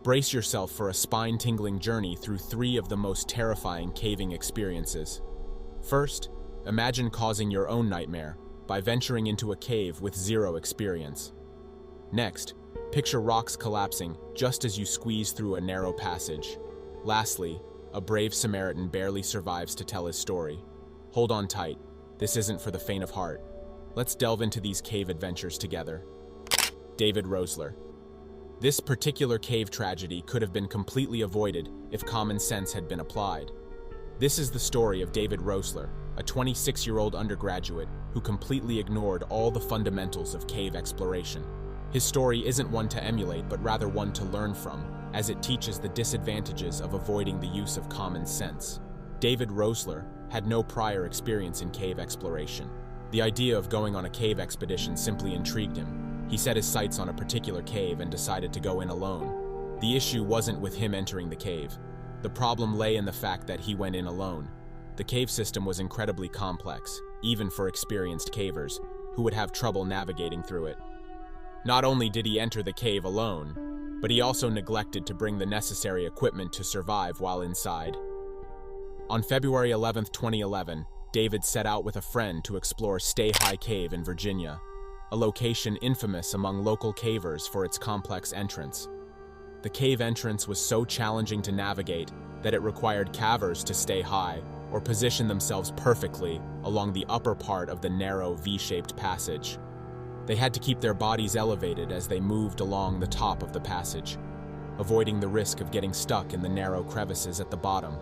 Brace yourself for a spine-tingling journey through 3 of the most terrifying caving experiences. First, imagine causing your own nightmare by venturing into a cave with 0 experience. Next, picture rocks collapsing just as you squeeze through a narrow passage. Lastly, a brave Samaritan barely survives to tell his story. Hold on tight, this isn't for the faint of heart. Let's delve into these cave adventures together. David Rosler. This particular cave tragedy could have been completely avoided if common sense had been applied. This is the story of David Rosler, a 26-year-old undergraduate who completely ignored all the fundamentals of cave exploration. His story isn't one to emulate, but rather one to learn from, as it teaches the disadvantages of avoiding the use of common sense. David Rosler had no prior experience in cave exploration. The idea of going on a cave expedition simply intrigued him. He set his sights on a particular cave and decided to go in alone. The issue wasn't with him entering the cave. The problem lay in the fact that he went in alone. The cave system was incredibly complex, even for experienced cavers, who would have trouble navigating through it. Not only did he enter the cave alone, but he also neglected to bring the necessary equipment to survive while inside. On February 11, 2011, David set out with a friend to explore Stay High Cave in Virginia, a location infamous among local cavers for its complex entrance. The cave entrance was so challenging to navigate that it required cavers to stay high or position themselves perfectly along the upper part of the narrow V-shaped passage. They had to keep their bodies elevated as they moved along the top of the passage, avoiding the risk of getting stuck in the narrow crevices at the bottom.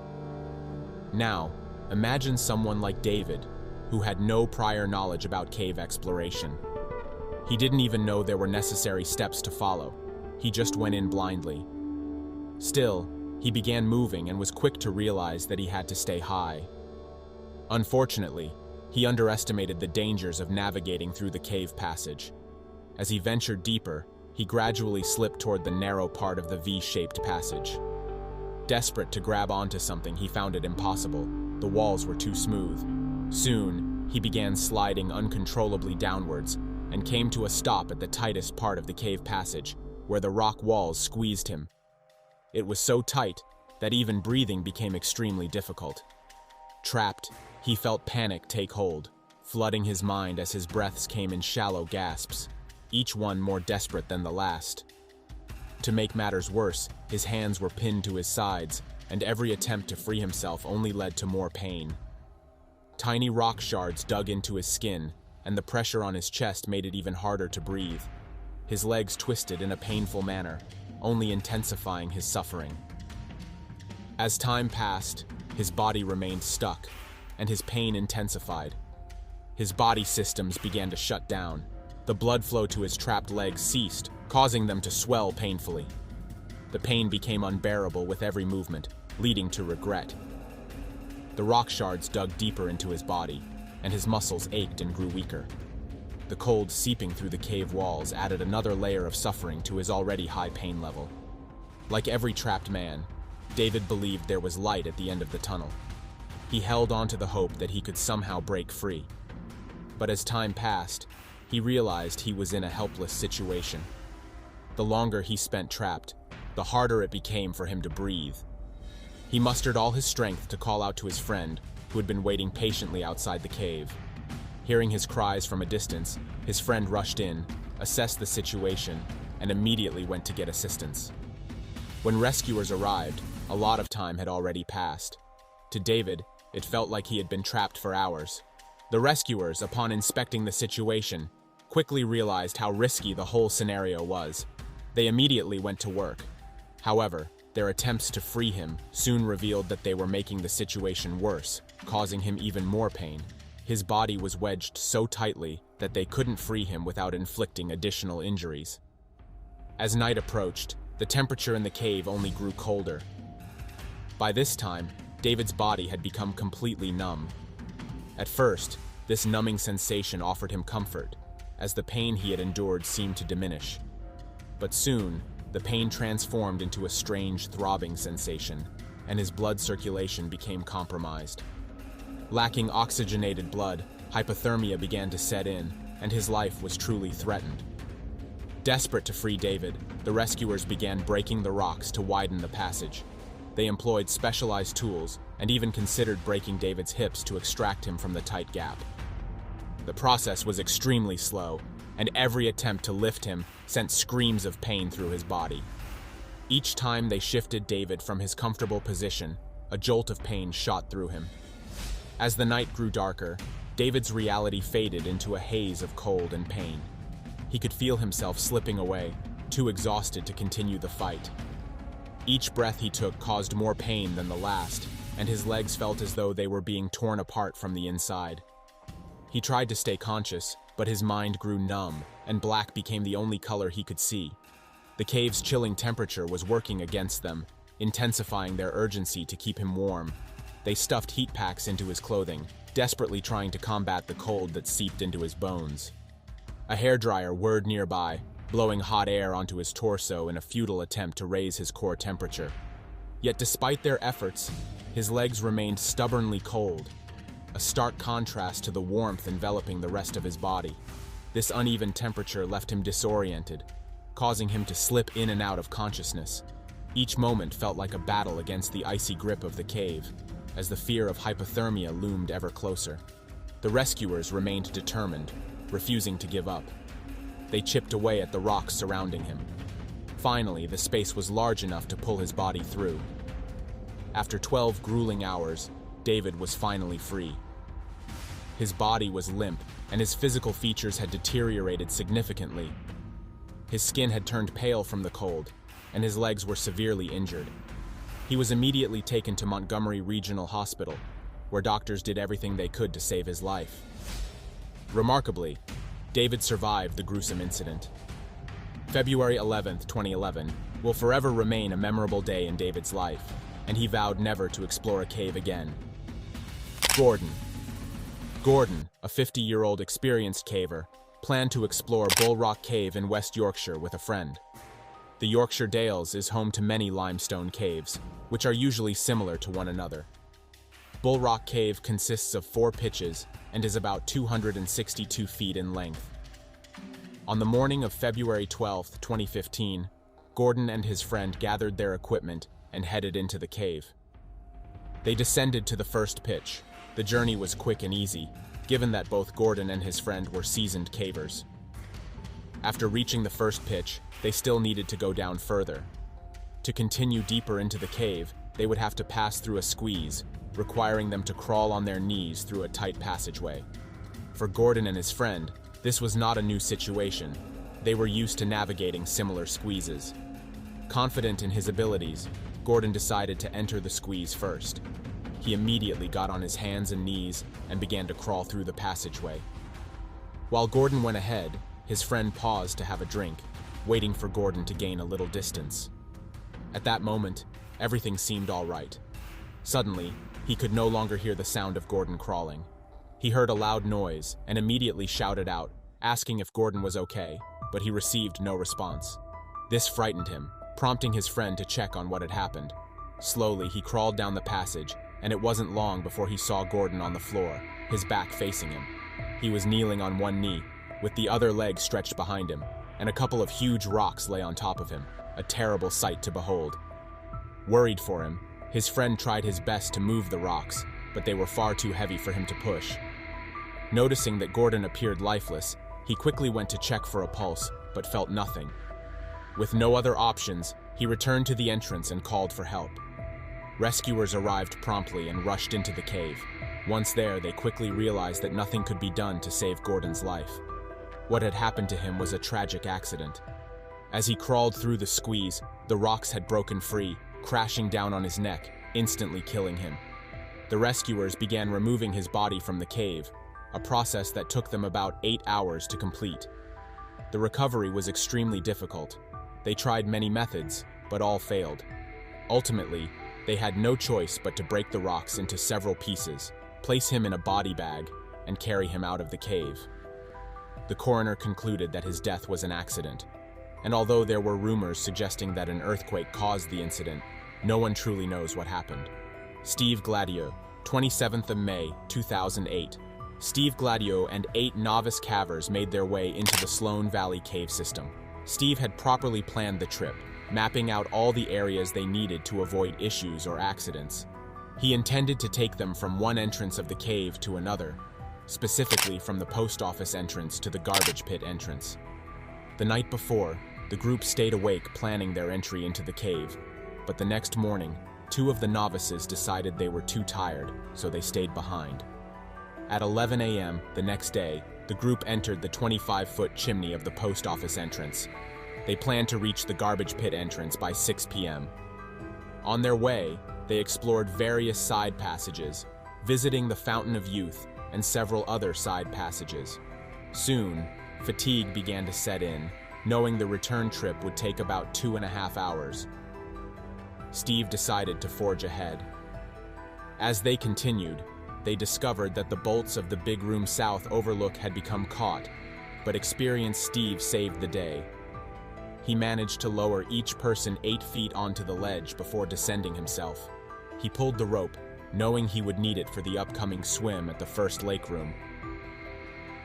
Now, imagine someone like David, who had no prior knowledge about cave exploration. He didn't even know there were necessary steps to follow. He just went in blindly. Still, he began moving and was quick to realize that he had to stay high. Unfortunately, he underestimated the dangers of navigating through the cave passage. As he ventured deeper, he gradually slipped toward the narrow part of the V-shaped passage. Desperate to grab onto something, he found it impossible. The walls were too smooth. Soon, he began sliding uncontrollably downwards and came to a stop at the tightest part of the cave passage, where the rock walls squeezed him. It was so tight that even breathing became extremely difficult. Trapped, he felt panic take hold, flooding his mind as his breaths came in shallow gasps, each one more desperate than the last. To make matters worse, his hands were pinned to his sides, and every attempt to free himself only led to more pain. Tiny rock shards dug into his skin, and the pressure on his chest made it even harder to breathe. His legs twisted in a painful manner, only intensifying his suffering. As time passed, his body remained stuck, and his pain intensified. His body systems began to shut down. The blood flow to his trapped legs ceased, causing them to swell painfully. The pain became unbearable with every movement, leading to regret. The rock shards dug deeper into his body, and his muscles ached and grew weaker. The cold seeping through the cave walls added another layer of suffering to his already high pain level. Like every trapped man, David believed there was light at the end of the tunnel. He held on to the hope that he could somehow break free. But as time passed, he realized he was in a helpless situation. The longer he spent trapped, the harder it became for him to breathe. He mustered all his strength to call out to his friend, who had been waiting patiently outside the cave. Hearing his cries from a distance, his friend rushed in, assessed the situation, and immediately went to get assistance. When rescuers arrived, a lot of time had already passed. To David, it felt like he had been trapped for hours. The rescuers, upon inspecting the situation, quickly realized how risky the whole scenario was. They immediately went to work. However, their attempts to free him soon revealed that they were making the situation worse, causing him even more pain. His body was wedged so tightly that they couldn't free him without inflicting additional injuries. As night approached, the temperature in the cave only grew colder. By this time, David's body had become completely numb. At first, this numbing sensation offered him comfort, as the pain he had endured seemed to diminish. But soon, the pain transformed into a strange throbbing sensation, and his blood circulation became compromised. Lacking oxygenated blood, hypothermia began to set in, and his life was truly threatened. Desperate to free David, the rescuers began breaking the rocks to widen the passage. They employed specialized tools and even considered breaking David's hips to extract him from the tight gap. The process was extremely slow, and every attempt to lift him sent screams of pain through his body. Each time they shifted David from his comfortable position, a jolt of pain shot through him. As the night grew darker, David's reality faded into a haze of cold and pain. He could feel himself slipping away, too exhausted to continue the fight. Each breath he took caused more pain than the last, and his legs felt as though they were being torn apart from the inside. He tried to stay conscious, but his mind grew numb, and black became the only color he could see. The cave's chilling temperature was working against them, intensifying their urgency to keep him warm. They stuffed heat packs into his clothing, desperately trying to combat the cold that seeped into his bones. A hairdryer whirred nearby, blowing hot air onto his torso in a futile attempt to raise his core temperature. Yet despite their efforts, his legs remained stubbornly cold, a stark contrast to the warmth enveloping the rest of his body. This uneven temperature left him disoriented, causing him to slip in and out of consciousness. Each moment felt like a battle against the icy grip of the cave, as the fear of hypothermia loomed ever closer. The rescuers remained determined, refusing to give up. They chipped away at the rocks surrounding him. Finally, the space was large enough to pull his body through. After 12 grueling hours, David was finally free. His body was limp, and his physical features had deteriorated significantly. His skin had turned pale from the cold, and his legs were severely injured. He was immediately taken to Montgomery Regional Hospital, where doctors did everything they could to save his life. Remarkably, David survived the gruesome incident. February 11th, 2011, will forever remain a memorable day in David's life, and he vowed never to explore a cave again. Gordon, a 50-year-old experienced caver, planned to explore Bull Rock Cave in West Yorkshire with a friend. The Yorkshire Dales is home to many limestone caves, which are usually similar to one another. Bull Rock Cave consists of 4 pitches and is about 262 feet in length. On the morning of February 12, 2015, Gordon and his friend gathered their equipment and headed into the cave. They descended to the first pitch. The journey was quick and easy, given that both Gordon and his friend were seasoned cavers. After reaching the first pitch, they still needed to go down further. To continue deeper into the cave, they would have to pass through a squeeze, requiring them to crawl on their knees through a tight passageway. For Gordon and his friend, this was not a new situation. They were used to navigating similar squeezes. Confident in his abilities, Gordon decided to enter the squeeze first. He immediately got on his hands and knees and began to crawl through the passageway. While Gordon went ahead, his friend paused to have a drink, waiting for Gordon to gain a little distance. At that moment, everything seemed all right. Suddenly, he could no longer hear the sound of Gordon crawling. He heard a loud noise and immediately shouted out, asking if Gordon was okay, but he received no response. This frightened him, prompting his friend to check on what had happened. Slowly, he crawled down the passage, and it wasn't long before he saw Gordon on the floor, his back facing him. He was kneeling on one knee, with the other leg stretched behind him, and a couple of huge rocks lay on top of him, a terrible sight to behold. Worried for him, his friend tried his best to move the rocks, but they were far too heavy for him to push. Noticing that Gordon appeared lifeless, he quickly went to check for a pulse, but felt nothing. With no other options, he returned to the entrance and called for help. Rescuers arrived promptly and rushed into the cave. Once there, they quickly realized that nothing could be done to save Gordon's life. What had happened to him was a tragic accident. As he crawled through the squeeze, the rocks had broken free, crashing down on his neck, instantly killing him. The rescuers began removing his body from the cave, a process that took them about 8 hours to complete. The recovery was extremely difficult. They tried many methods, but all failed. Ultimately, they had no choice but to break the rocks into several pieces, place him in a body bag, and carry him out of the cave. The coroner concluded that his death was an accident, and although there were rumors suggesting that an earthquake caused the incident, no one truly knows what happened. Steve Gladio, 27th of May, 2008. Steve Gladio and 8 novice cavers made their way into the Sloan Valley cave system. Steve had properly planned the trip, mapping out all the areas they needed to avoid issues or accidents. He intended to take them from one entrance of the cave to another, specifically from the post office entrance to the garbage pit entrance. The night before, the group stayed awake planning their entry into the cave, but the next morning, 2 of the novices decided they were too tired, so they stayed behind. At 11 a.m. the next day, the group entered the 25-foot chimney of the post office entrance. They planned to reach the garbage pit entrance by 6 p.m. On their way, they explored various side passages, visiting the Fountain of Youth and several other side passages. Soon, fatigue began to set in, knowing the return trip would take about 2.5 hours. Steve decided to forge ahead. As they continued, they discovered that the bolts of the big room south overlook had become caught, but experienced Steve saved the day. He managed to lower each person 8 feet onto the ledge before descending himself. He pulled the rope, knowing he would need it for the upcoming swim at the first lake room.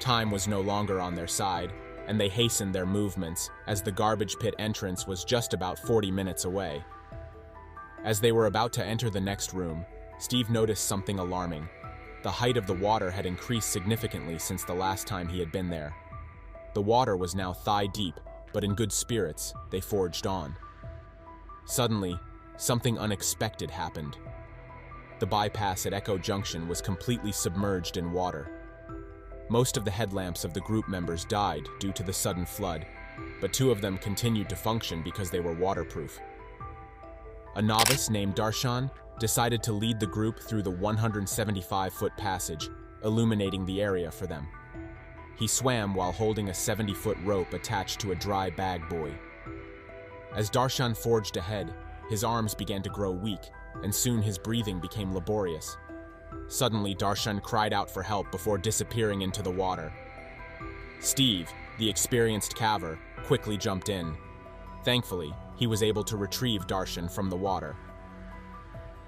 Time was no longer on their side, and they hastened their movements as the garbage pit entrance was just about 40 minutes away. As they were about to enter the next room, Steve noticed something alarming. The height of the water had increased significantly since the last time he had been there. The water was now thigh-deep, but in good spirits, they forged on. Suddenly, something unexpected happened. The bypass at Echo Junction was completely submerged in water. Most of the headlamps of the group members died due to the sudden flood, but 2 of them continued to function because they were waterproof. A novice named Darshan decided to lead the group through the 175-foot passage, illuminating the area for them. He swam while holding a 70-foot rope attached to a dry bag buoy. As Darshan forged ahead, his arms began to grow weak, and soon his breathing became laborious. Suddenly, Darshan cried out for help before disappearing into the water. Steve, the experienced caver, quickly jumped in. Thankfully, he was able to retrieve Darshan from the water.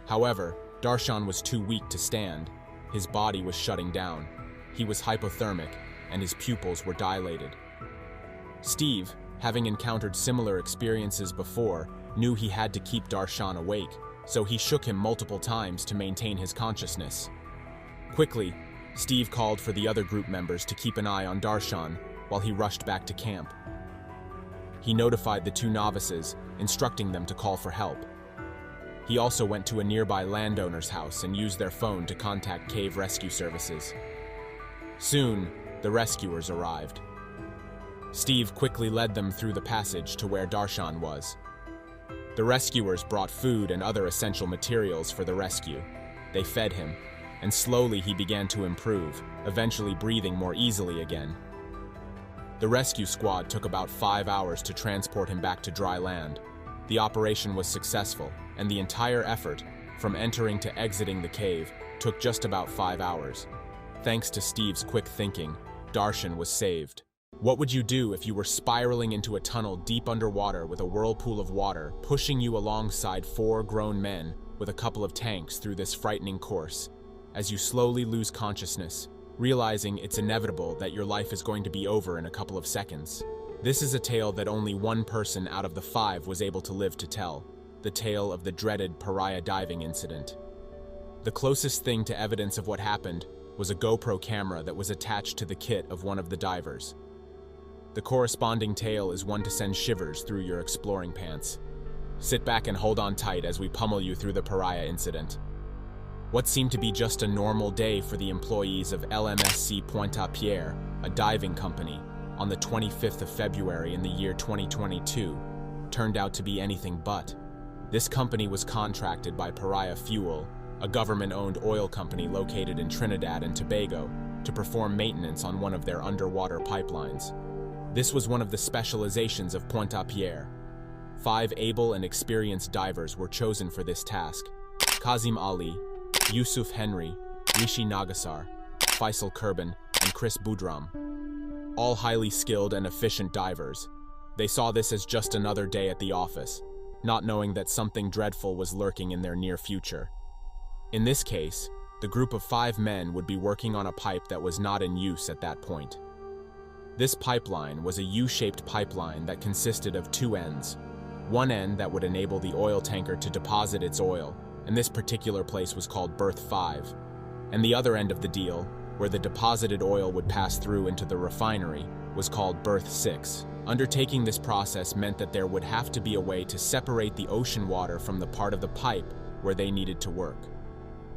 However, Darshan was too weak to stand. His body was shutting down. He was hypothermic, and his pupils were dilated. Steve, having encountered similar experiences before, knew he had to keep Darshan awake, so he shook him multiple times to maintain his consciousness. Quickly, Steve called for the other group members to keep an eye on Darshan while he rushed back to camp. He notified the 2 novices, instructing them to call for help. He also went to a nearby landowner's house and used their phone to contact cave rescue services. Soon, the rescuers arrived. Steve quickly led them through the passage to where Darshan was. The rescuers brought food and other essential materials for the rescue. They fed him, and slowly he began to improve, eventually breathing more easily again. The rescue squad took about 5 hours to transport him back to dry land. The operation was successful, and the entire effort, from entering to exiting the cave, took just about 5 hours. Thanks to Steve's quick thinking, Darshan was saved. What would you do if you were spiraling into a tunnel deep underwater with a whirlpool of water pushing you alongside 4 grown men with a couple of tanks through this frightening course, as you slowly lose consciousness, realizing it's inevitable that your life is going to be over in a couple of seconds? This is a tale that only 1 person out of the 5 was able to live to tell, the tale of the dreaded Paria diving incident. The closest thing to evidence of what happened was a GoPro camera that was attached to the kit of one of the divers. The corresponding tale is one to send shivers through your exploring pants. Sit back and hold on tight as we pummel you through the Paria incident. What seemed to be just a normal day for the employees of LMSC Pointe-à-Pierre, a diving company, on the 25th of February in the year 2022, turned out to be anything but. This company was contracted by Paria Fuel, a government-owned oil company located in Trinidad and Tobago, to perform maintenance on one of their underwater pipelines. This was one of the specializations of Pointe-à-Pierre. 5 able and experienced divers were chosen for this task: Kazim Ali, Yusuf Henry, Rishi Nagasar, Faisal Kurban, and Chris Boudram. All highly skilled and efficient divers. They saw this as just another day at the office, not knowing that something dreadful was lurking in their near future. In this case, the group of 5 men would be working on a pipe that was not in use at that point. This pipeline was a U-shaped pipeline that consisted of two ends. One end that would enable the oil tanker to deposit its oil, and this particular place was called Berth 5. And the other end of the deal, where the deposited oil would pass through into the refinery, was called Berth 6. Undertaking this process meant that there would have to be a way to separate the ocean water from the part of the pipe where they needed to work.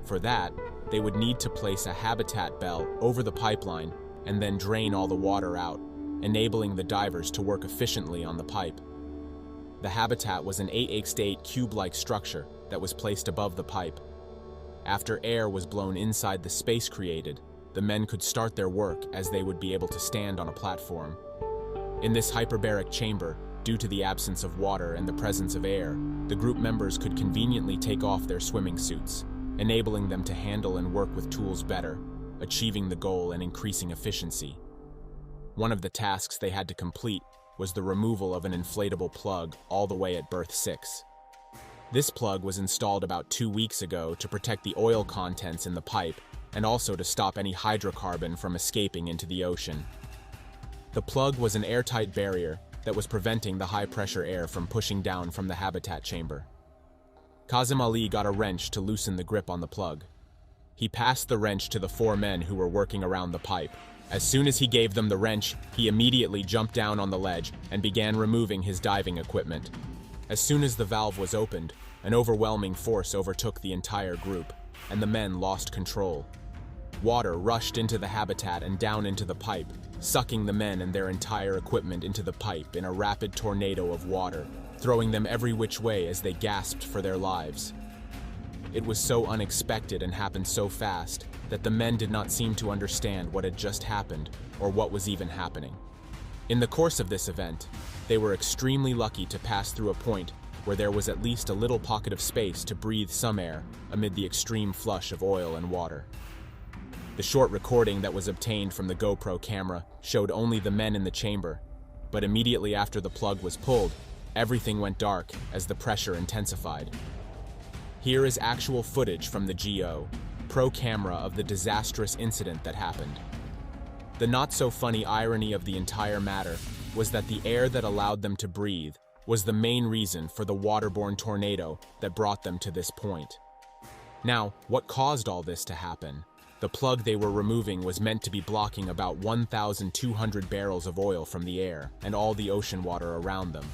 For that, they would need to place a habitat bell over the pipeline and then drain all the water out, enabling the divers to work efficiently on the pipe. The habitat was an 8x8 cube-like structure that was placed above the pipe. After air was blown inside the space created, the men could start their work as they would be able to stand on a platform. In this hyperbaric chamber, due to the absence of water and the presence of air, the group members could conveniently take off their swimming suits, enabling them to handle and work with tools better, achieving the goal and increasing efficiency. One of the tasks they had to complete was the removal of an inflatable plug all the way at Berth 6. This plug was installed about 2 weeks ago to protect the oil contents in the pipe and also to stop any hydrocarbon from escaping into the ocean. The plug was an airtight barrier that was preventing the high-pressure air from pushing down from the habitat chamber. Kazim Ali got a wrench to loosen the grip on the plug. He passed the wrench to the 4 men who were working around the pipe. As soon as he gave them the wrench, he immediately jumped down on the ledge and began removing his diving equipment. As soon as the valve was opened, an overwhelming force overtook the entire group, and the men lost control. Water rushed into the habitat and down into the pipe, sucking the men and their entire equipment into the pipe in a rapid tornado of water, throwing them every which way as they gasped for their lives. It was so unexpected and happened so fast that the men did not seem to understand what had just happened or what was even happening. In the course of this event, they were extremely lucky to pass through a point where there was at least a little pocket of space to breathe some air amid the extreme flush of oil and water. The short recording that was obtained from the GoPro camera showed only the men in the chamber, but immediately after the plug was pulled, everything went dark as the pressure intensified. Here is actual footage from the GoPro camera of the disastrous incident that happened. The not-so-funny irony of the entire matter was that the air that allowed them to breathe was the main reason for the waterborne tornado that brought them to this point. Now, what caused all this to happen? The plug they were removing was meant to be blocking about 1,200 barrels of oil from the air and all the ocean water around them.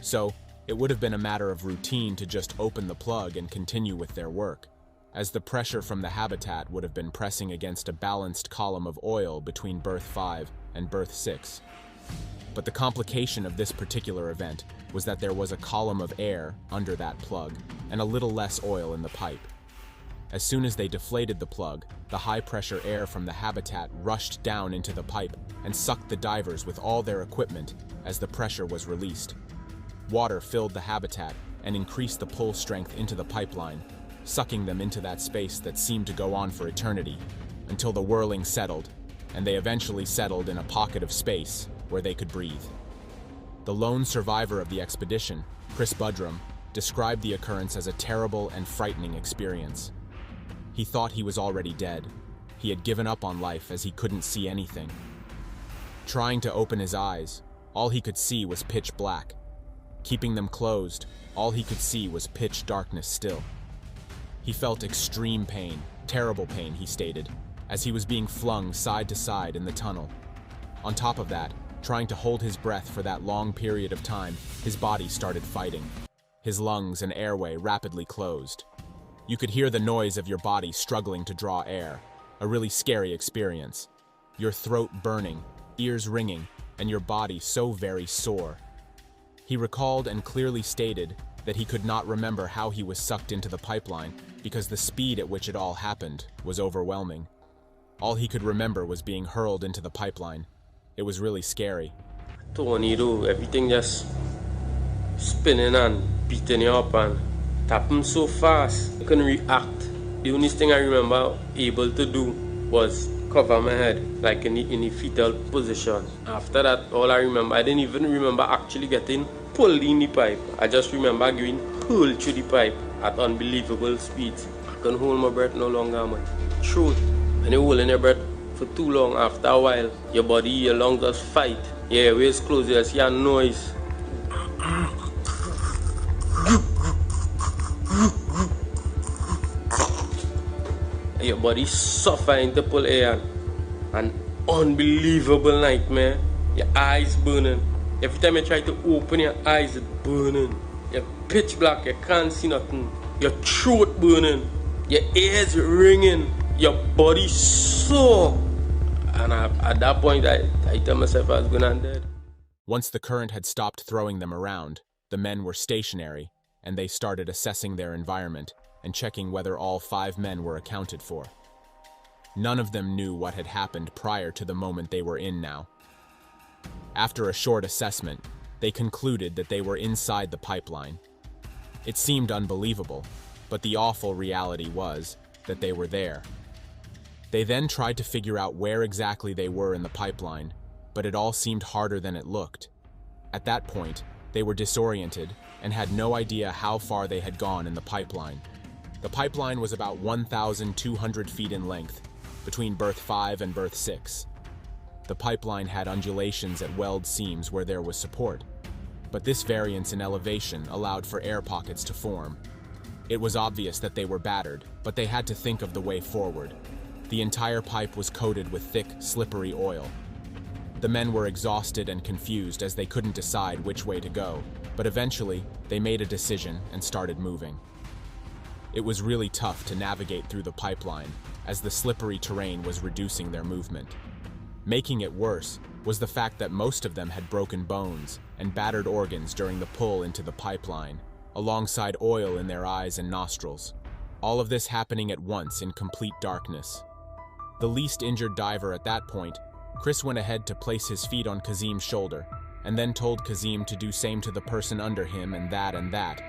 So, it would have been a matter of routine to just open the plug and continue with their work, as the pressure from the habitat would have been pressing against a balanced column of oil between Berth 5 and Berth 6. But the complication of this particular event was that there was a column of air under that plug and a little less oil in the pipe. As soon as they deflated the plug, the high-pressure air from the habitat rushed down into the pipe and sucked the divers with all their equipment as the pressure was released. Water filled the habitat and increased the pull strength into the pipeline, sucking them into that space that seemed to go on for eternity, until the whirling settled, and they eventually settled in a pocket of space where they could breathe. The lone survivor of the expedition, Chris Budrum, described the occurrence as a terrible and frightening experience. He thought he was already dead. He had given up on life as he couldn't see anything. Trying to open his eyes, all he could see was pitch black. Keeping them closed, all he could see was pitch darkness still. He felt extreme pain, terrible pain, he stated, as he was being flung side to side in the tunnel. On top of that, trying to hold his breath for that long period of time, his body started fighting. His lungs and airway rapidly closed. You could hear the noise of your body struggling to draw air, a really scary experience. Your throat burning, ears ringing, and your body so very sore. He recalled and clearly stated that he could not remember how he was sucked into the pipeline because the speed at which it all happened was overwhelming. All he could remember was being hurled into the pipeline. It was really scary. Tornado, everything just spinning and beating you up, and it happened so fast. I couldn't react. The only thing I remember able to do was cover my head, like in the fetal position. After that, all I remember, I didn't even remember actually getting pulled in the pipe. I just remember going hurled through the pipe at unbelievable speeds. I couldn't hold my breath no longer, man. Truth. When you're holding your breath for too long. After a while, your body, your lungs just fight. Your airways close, you see a noise. Your body suffering to pull air. An unbelievable nightmare. Your eyes burning. Every time you try to open your eyes, it's burning. You're pitch black, you can't see nothing. Your throat burning. Your ears ringing. Your body sore. And at that point, I tell myself I was gonna dead. Once the current had stopped throwing them around, the men were stationary, and they started assessing their environment and checking whether all 5 men were accounted for. None of them knew what had happened prior to the moment they were in now. After a short assessment, they concluded that they were inside the pipeline. It seemed unbelievable, but the awful reality was that they were there. They then tried to figure out where exactly they were in the pipeline, but it all seemed harder than it looked. At that point, they were disoriented and had no idea how far they had gone in the pipeline. The pipeline was about 1,200 feet in length, between berth 5 and berth 6. The pipeline had undulations at weld seams where there was support, but this variance in elevation allowed for air pockets to form. It was obvious that they were battered, but they had to think of the way forward. The entire pipe was coated with thick, slippery oil. The men were exhausted and confused as they couldn't decide which way to go, but eventually they made a decision and started moving. It was really tough to navigate through the pipeline, as the slippery terrain was reducing their movement. Making it worse was the fact that most of them had broken bones and battered organs during the pull into the pipeline, alongside oil in their eyes and nostrils. All of this happening at once in complete darkness. The least injured diver at that point, Chris went ahead to place his feet on Kazim's shoulder, and then told Kazim to do same to the person under him and that.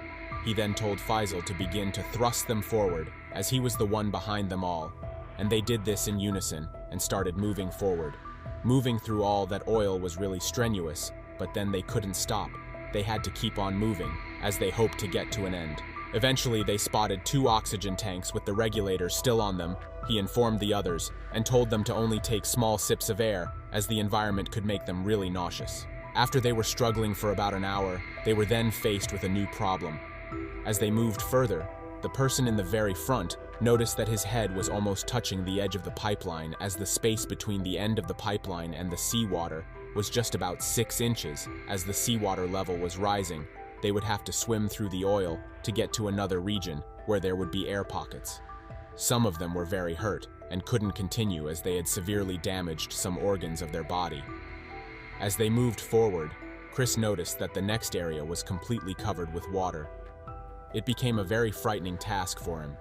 He then told Faisal to begin to thrust them forward, as he was the one behind them all, and they did this in unison and started moving forward. Moving through all that oil was really strenuous, but then they couldn't stop. They had to keep on moving, as they hoped to get to an end. Eventually, they spotted 2 oxygen tanks with the regulators still on them. He informed the others and told them to only take small sips of air, as the environment could make them really nauseous. After they were struggling for about an hour, they were then faced with a new problem. As they moved further, the person in the very front noticed that his head was almost touching the edge of the pipeline, as the space between the end of the pipeline and the seawater was just about 6 inches. As the seawater level was rising, they would have to swim through the oil to get to another region where there would be air pockets. Some of them were very hurt and couldn't continue as they had severely damaged some organs of their body. As they moved forward, Chris noticed that the next area was completely covered with water. It became a very frightening task for him.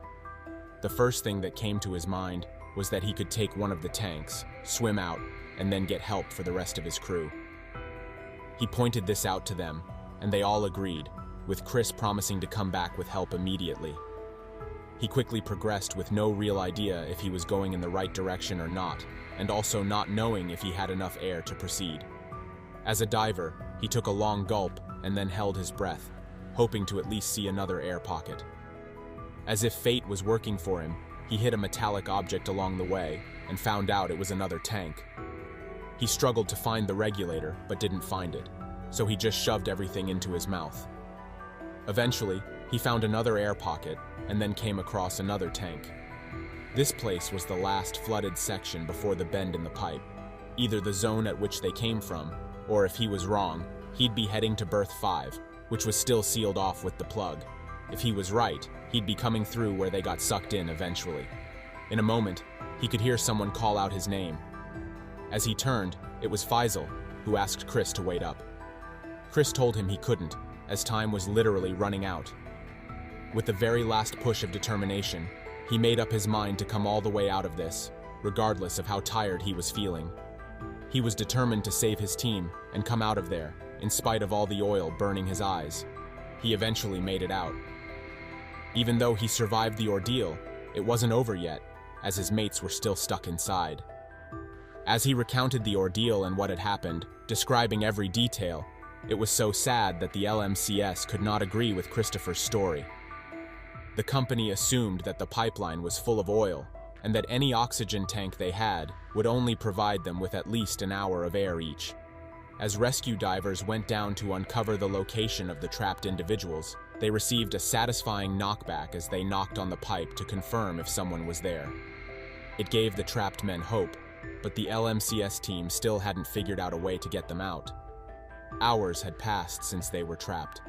The first thing that came to his mind was that he could take one of the tanks, swim out, and then get help for the rest of his crew. He pointed this out to them, and they all agreed, with Chris promising to come back with help immediately. He quickly progressed with no real idea if he was going in the right direction or not, and also not knowing if he had enough air to proceed. As a diver, he took a long gulp and then held his breath, hoping to at least see another air pocket. As if fate was working for him, he hit a metallic object along the way and found out it was another tank. He struggled to find the regulator, but didn't find it, so he just shoved everything into his mouth. Eventually, he found another air pocket and then came across another tank. This place was the last flooded section before the bend in the pipe, either the zone at which they came from, or if he was wrong, he'd be heading to berth 5, which was still sealed off with the plug. If he was right, he'd be coming through where they got sucked in eventually. In a moment, he could hear someone call out his name. As he turned, it was Faisal, who asked Chris to wait up. Chris told him he couldn't, as time was literally running out. With the very last push of determination, he made up his mind to come all the way out of this, regardless of how tired he was feeling. He was determined to save his team and come out of there, in spite of all the oil burning his eyes. He eventually made it out. Even though he survived the ordeal, it wasn't over yet, as his mates were still stuck inside. As he recounted the ordeal and what had happened, describing every detail, it was so sad that the LMCS could not agree with Christopher's story. The company assumed that the pipeline was full of oil, and that any oxygen tank they had would only provide them with at least an hour of air each. As rescue divers went down to uncover the location of the trapped individuals, they received a satisfying knockback as they knocked on the pipe to confirm if someone was there. It gave the trapped men hope, but the LMCS team still hadn't figured out a way to get them out. Hours had passed since they were trapped.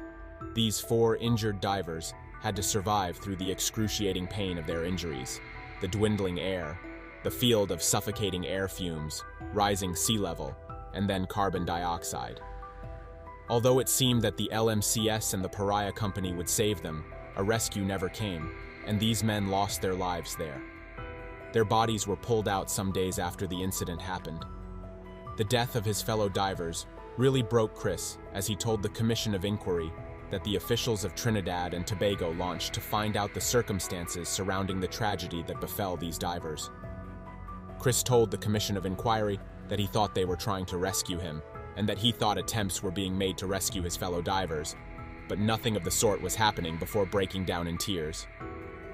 These 4 injured divers had to survive through the excruciating pain of their injuries, the dwindling air, the field of suffocating air fumes, rising sea level, and then carbon dioxide. Although it seemed that the LMCS and the Paria company would save them, a rescue never came, and these men lost their lives there. Their bodies were pulled out some days after the incident happened. The death of his fellow divers really broke Chris as he told the Commission of Inquiry that the officials of Trinidad and Tobago launched to find out the circumstances surrounding the tragedy that befell these divers. Chris told the Commission of Inquiry that he thought they were trying to rescue him, and that he thought attempts were being made to rescue his fellow divers, but nothing of the sort was happening before breaking down in tears.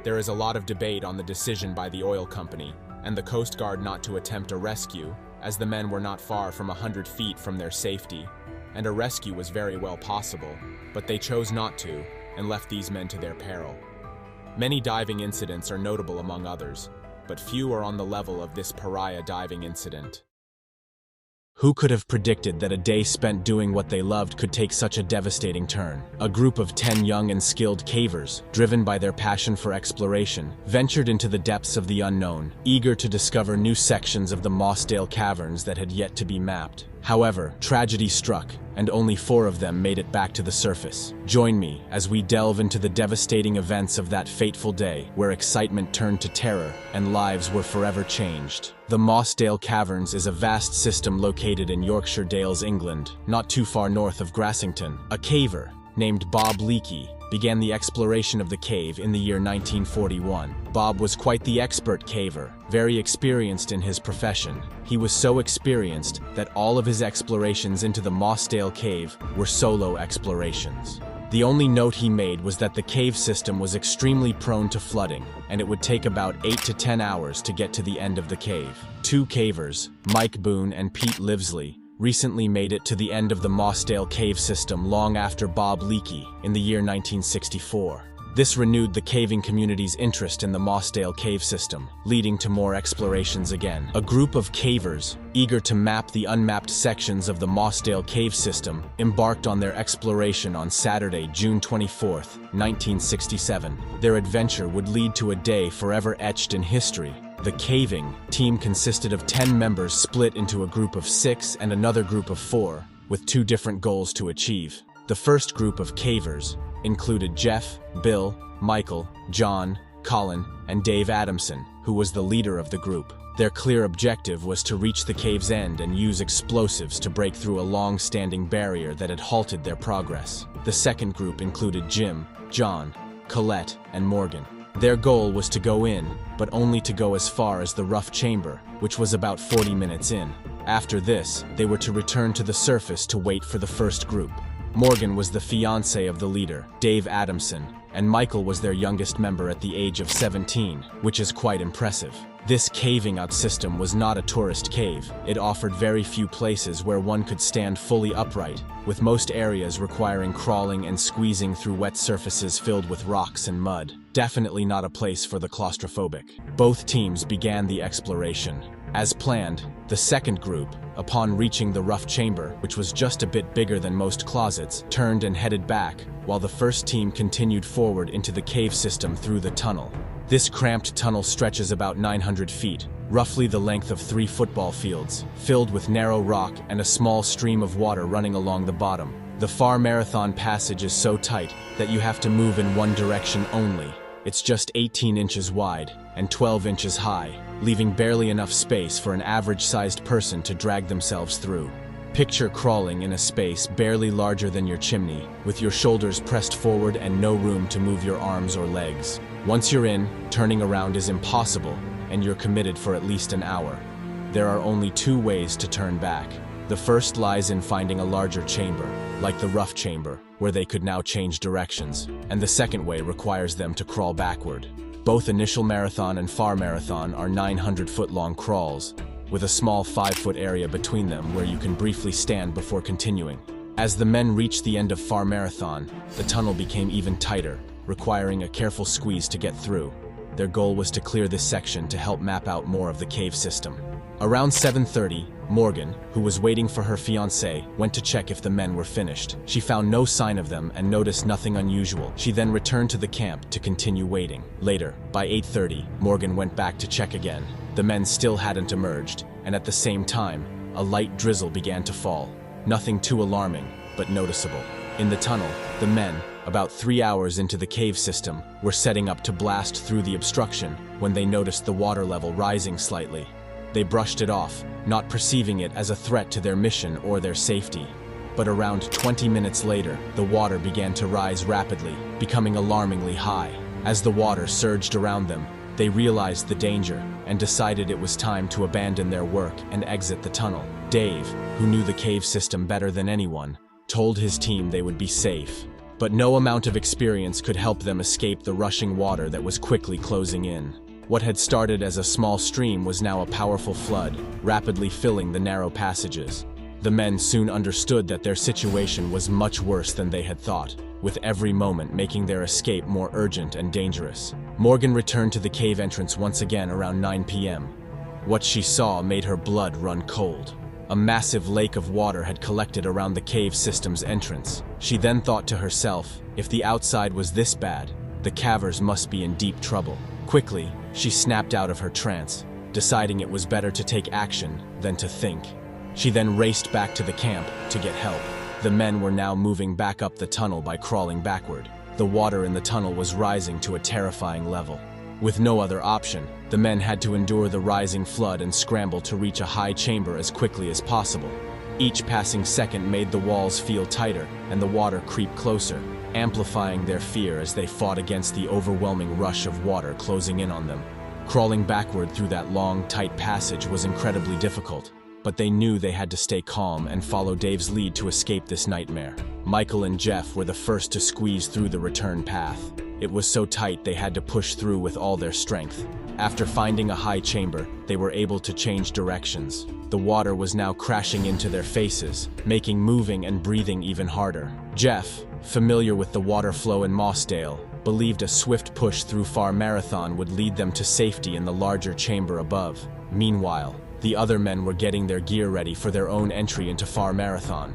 There is a lot of debate on the decision by the oil company and the Coast Guard not to attempt a rescue, as the men were not far from 100 feet from their safety, and a rescue was very well possible, but they chose not to and left these men to their peril. Many diving incidents are notable among others, but few are on the level of this Paria diving incident. Who could have predicted that a day spent doing what they loved could take such a devastating turn? A group of 10 young and skilled cavers, driven by their passion for exploration, ventured into the depths of the unknown, eager to discover new sections of the Mossdale Caverns that had yet to be mapped. However, tragedy struck, and only 4 of them made it back to the surface. Join me as we delve into the devastating events of that fateful day, where excitement turned to terror and lives were forever changed. The Mossdale Caverns is a vast system located in Yorkshire Dales, England, not too far north of Grassington. A caver, named Bob Leakey, began the exploration of the cave in the year 1941. Bob was quite the expert caver, very experienced in his profession. He was so experienced that all of his explorations into the Mossdale Cave were solo explorations. The only note he made was that the cave system was extremely prone to flooding, and it would take about 8 to 10 hours to get to the end of the cave. 2 cavers, Mike Boone and Pete Livesley, recently made it to the end of the Mossdale cave system long after Bob Leakey in the year 1964. This renewed the caving community's interest in the Mossdale cave system, leading to more explorations again. A group of cavers, eager to map the unmapped sections of the Mossdale cave system, embarked on their exploration on Saturday, June 24, 1967. Their adventure would lead to a day forever etched in history. The caving team consisted of 10 members split into a group of 6 and another group of 4, with 2 different goals to achieve. The first group of cavers included Jeff, Bill, Michael, John, Colin, and Dave Adamson, who was the leader of the group. Their clear objective was to reach the cave's end and use explosives to break through a long-standing barrier that had halted their progress. The second group included Jim, John, Colette, and Morgan. Their goal was to go in, but only to go as far as the rough chamber, which was about 40 minutes in. After this, they were to return to the surface to wait for the first group. Morgan was the fiancé of the leader, Dave Adamson, and Michael was their youngest member at the age of 17, which is quite impressive. This caving out system was not a tourist cave. It offered very few places where one could stand fully upright, with most areas requiring crawling and squeezing through wet surfaces filled with rocks and mud. Definitely not a place for the claustrophobic. Both teams began the exploration. As planned, the second group, upon reaching the rough chamber, which was just a bit bigger than most closets, turned and headed back, while the first team continued forward into the cave system through the tunnel. This cramped tunnel stretches about 900 feet, roughly the length of 3 football fields, filled with narrow rock and a small stream of water running along the bottom. The far marathon passage is so tight that you have to move in one direction only. It's just 18 inches wide and 12 inches high, leaving barely enough space for an average-sized person to drag themselves through. Picture crawling in a space barely larger than your chimney, with your shoulders pressed forward and no room to move your arms or legs. Once you're in, turning around is impossible, and you're committed for at least an hour. There are only 2 ways to turn back. The first lies in finding a larger chamber, like the rough chamber, where they could now change directions, and the second way requires them to crawl backward. Both initial marathon and far marathon are 900-foot-long crawls, with a small 5-foot area between them where you can briefly stand before continuing. As the men reached the end of far marathon, the tunnel became even tighter, requiring a careful squeeze to get through. Their goal was to clear this section to help map out more of the cave system. Around 7:30, Morgan, who was waiting for her fiancé, went to check if the men were finished. She found no sign of them and noticed nothing unusual. She then returned to the camp to continue waiting. Later, by 8:30, Morgan went back to check again. The men still hadn't emerged, and at the same time, a light drizzle began to fall. Nothing too alarming, but noticeable. In the tunnel, the men, about 3 hours into the cave system, were setting up to blast through the obstruction when they noticed the water level rising slightly. They brushed it off, not perceiving it as a threat to their mission or their safety. But around 20 minutes later, the water began to rise rapidly, becoming alarmingly high. As the water surged around them, they realized the danger and decided it was time to abandon their work and exit the tunnel. Dave, who knew the cave system better than anyone, told his team they would be safe. But no amount of experience could help them escape the rushing water that was quickly closing in. What had started as a small stream was now a powerful flood, rapidly filling the narrow passages. The men soon understood that their situation was much worse than they had thought, with every moment making their escape more urgent and dangerous. Morgan returned to the cave entrance once again around 9 p.m. What she saw made her blood run cold. A massive lake of water had collected around the cave system's entrance. She then thought to herself, if the outside was this bad, the Caverns must be in deep trouble. Quickly, she snapped out of her trance, deciding it was better to take action than to think. She then raced back to the camp to get help. The men were now moving back up the tunnel by crawling backward. The water in the tunnel was rising to a terrifying level. With no other option, the men had to endure the rising flood and scramble to reach a high chamber as quickly as possible. Each passing second made the walls feel tighter and the water creep closer, amplifying their fear as they fought against the overwhelming rush of water closing in on them. Crawling backward through that long, tight passage was incredibly difficult, but they knew they had to stay calm and follow Dave's lead to escape this nightmare. Michael and Jeff were the first to squeeze through the return path. It was so tight they had to push through with all their strength. After finding a high chamber, they were able to change directions. The water was now crashing into their faces, making moving and breathing even harder. Jeff, familiar with the water flow in Mossdale, believed a swift push through Far Marathon would lead them to safety in the larger chamber above. Meanwhile, the other men were getting their gear ready for their own entry into Far Marathon.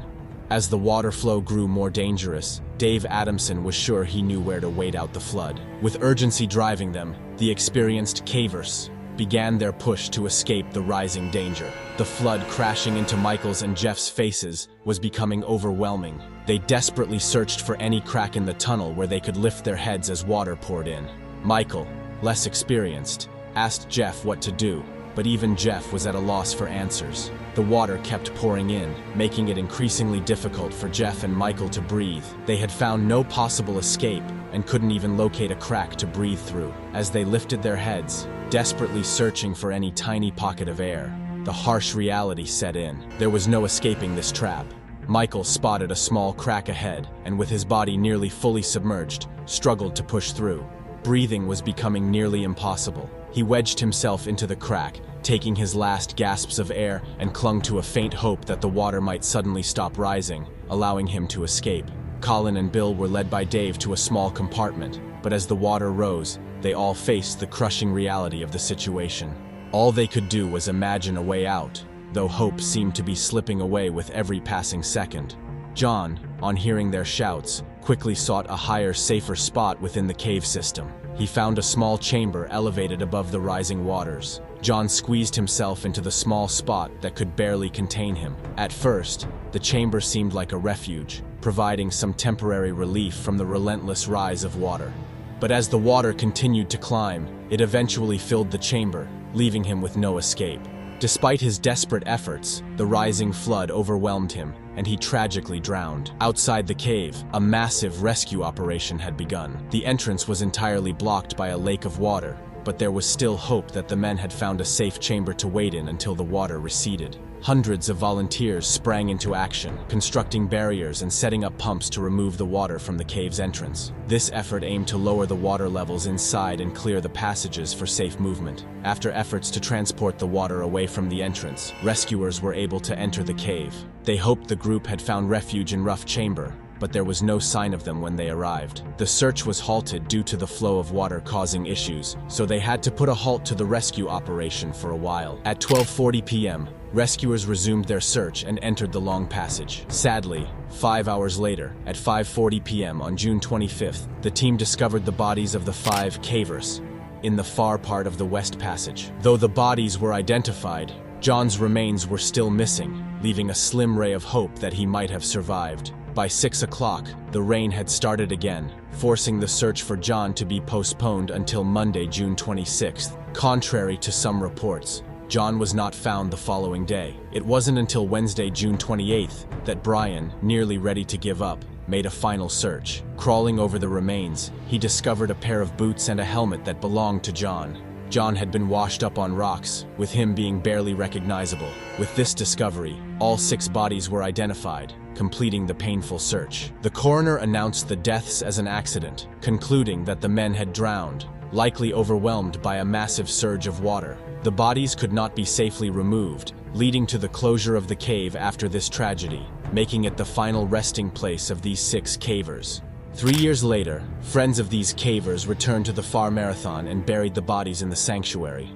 As the water flow grew more dangerous, Dave Adamson was sure he knew where to wait out the flood. With urgency driving them, the experienced cavers began their push to escape the rising danger. The flood crashing into Michael's and Jeff's faces was becoming overwhelming. They desperately searched for any crack in the tunnel where they could lift their heads as water poured in. Michael, less experienced, asked Jeff what to do, but even Jeff was at a loss for answers. The water kept pouring in, making it increasingly difficult for Jeff and Michael to breathe. They had found no possible escape and couldn't even locate a crack to breathe through. As they lifted their heads, desperately searching for any tiny pocket of air, the harsh reality set in. There was no escaping this trap. Michael spotted a small crack ahead and, with his body nearly fully submerged, struggled to push through. Breathing was becoming nearly impossible. He wedged himself into the crack, taking his last gasps of air, and clung to a faint hope that the water might suddenly stop rising, allowing him to escape. Colin and Bill were led by Dave to a small compartment, but as the water rose, they all faced the crushing reality of the situation. All they could do was imagine a way out, though hope seemed to be slipping away with every passing second. John, on hearing their shouts, quickly sought a higher, safer spot within the cave system. He found a small chamber elevated above the rising waters. John squeezed himself into the small spot that could barely contain him. At first, the chamber seemed like a refuge, providing some temporary relief from the relentless rise of water. But as the water continued to climb, it eventually filled the chamber, leaving him with no escape. Despite his desperate efforts, the rising flood overwhelmed him, and he tragically drowned. Outside the cave, a massive rescue operation had begun. The entrance was entirely blocked by a lake of water, but there was still hope that the men had found a safe chamber to wait in until the water receded. Hundreds of volunteers sprang into action, constructing barriers and setting up pumps to remove the water from the cave's entrance. This effort aimed to lower the water levels inside and clear the passages for safe movement. After efforts to transport the water away from the entrance, rescuers were able to enter the cave. They hoped the group had found refuge in Rough Chamber, but there was no sign of them when they arrived. The search was halted due to the flow of water causing issues, so they had to put a halt to the rescue operation for a while. At 12:40 p.m., rescuers resumed their search and entered the long passage. Sadly, 5 hours later, at 5:40 p.m. on June 25th, the team discovered the bodies of the 5 cavers in the far part of the West Passage. Though the bodies were identified, John's remains were still missing, leaving a slim ray of hope that he might have survived. By 6 o'clock, the rain had started again, forcing the search for John to be postponed until Monday, June 26th. Contrary to some reports, John was not found the following day. It wasn't until Wednesday, June 28th, that Brian, nearly ready to give up, made a final search. Crawling over the remains, he discovered a pair of boots and a helmet that belonged to John. John had been washed up on rocks, with him being barely recognizable. With this discovery, all 6 bodies were identified, completing the painful search. The coroner announced the deaths as an accident, concluding that the men had drowned, likely overwhelmed by a massive surge of water. The bodies could not be safely removed, leading to the closure of the cave after this tragedy, making it the final resting place of these 6 cavers. 3 years later, friends of these cavers returned to the Far Marathon and buried the bodies in the sanctuary.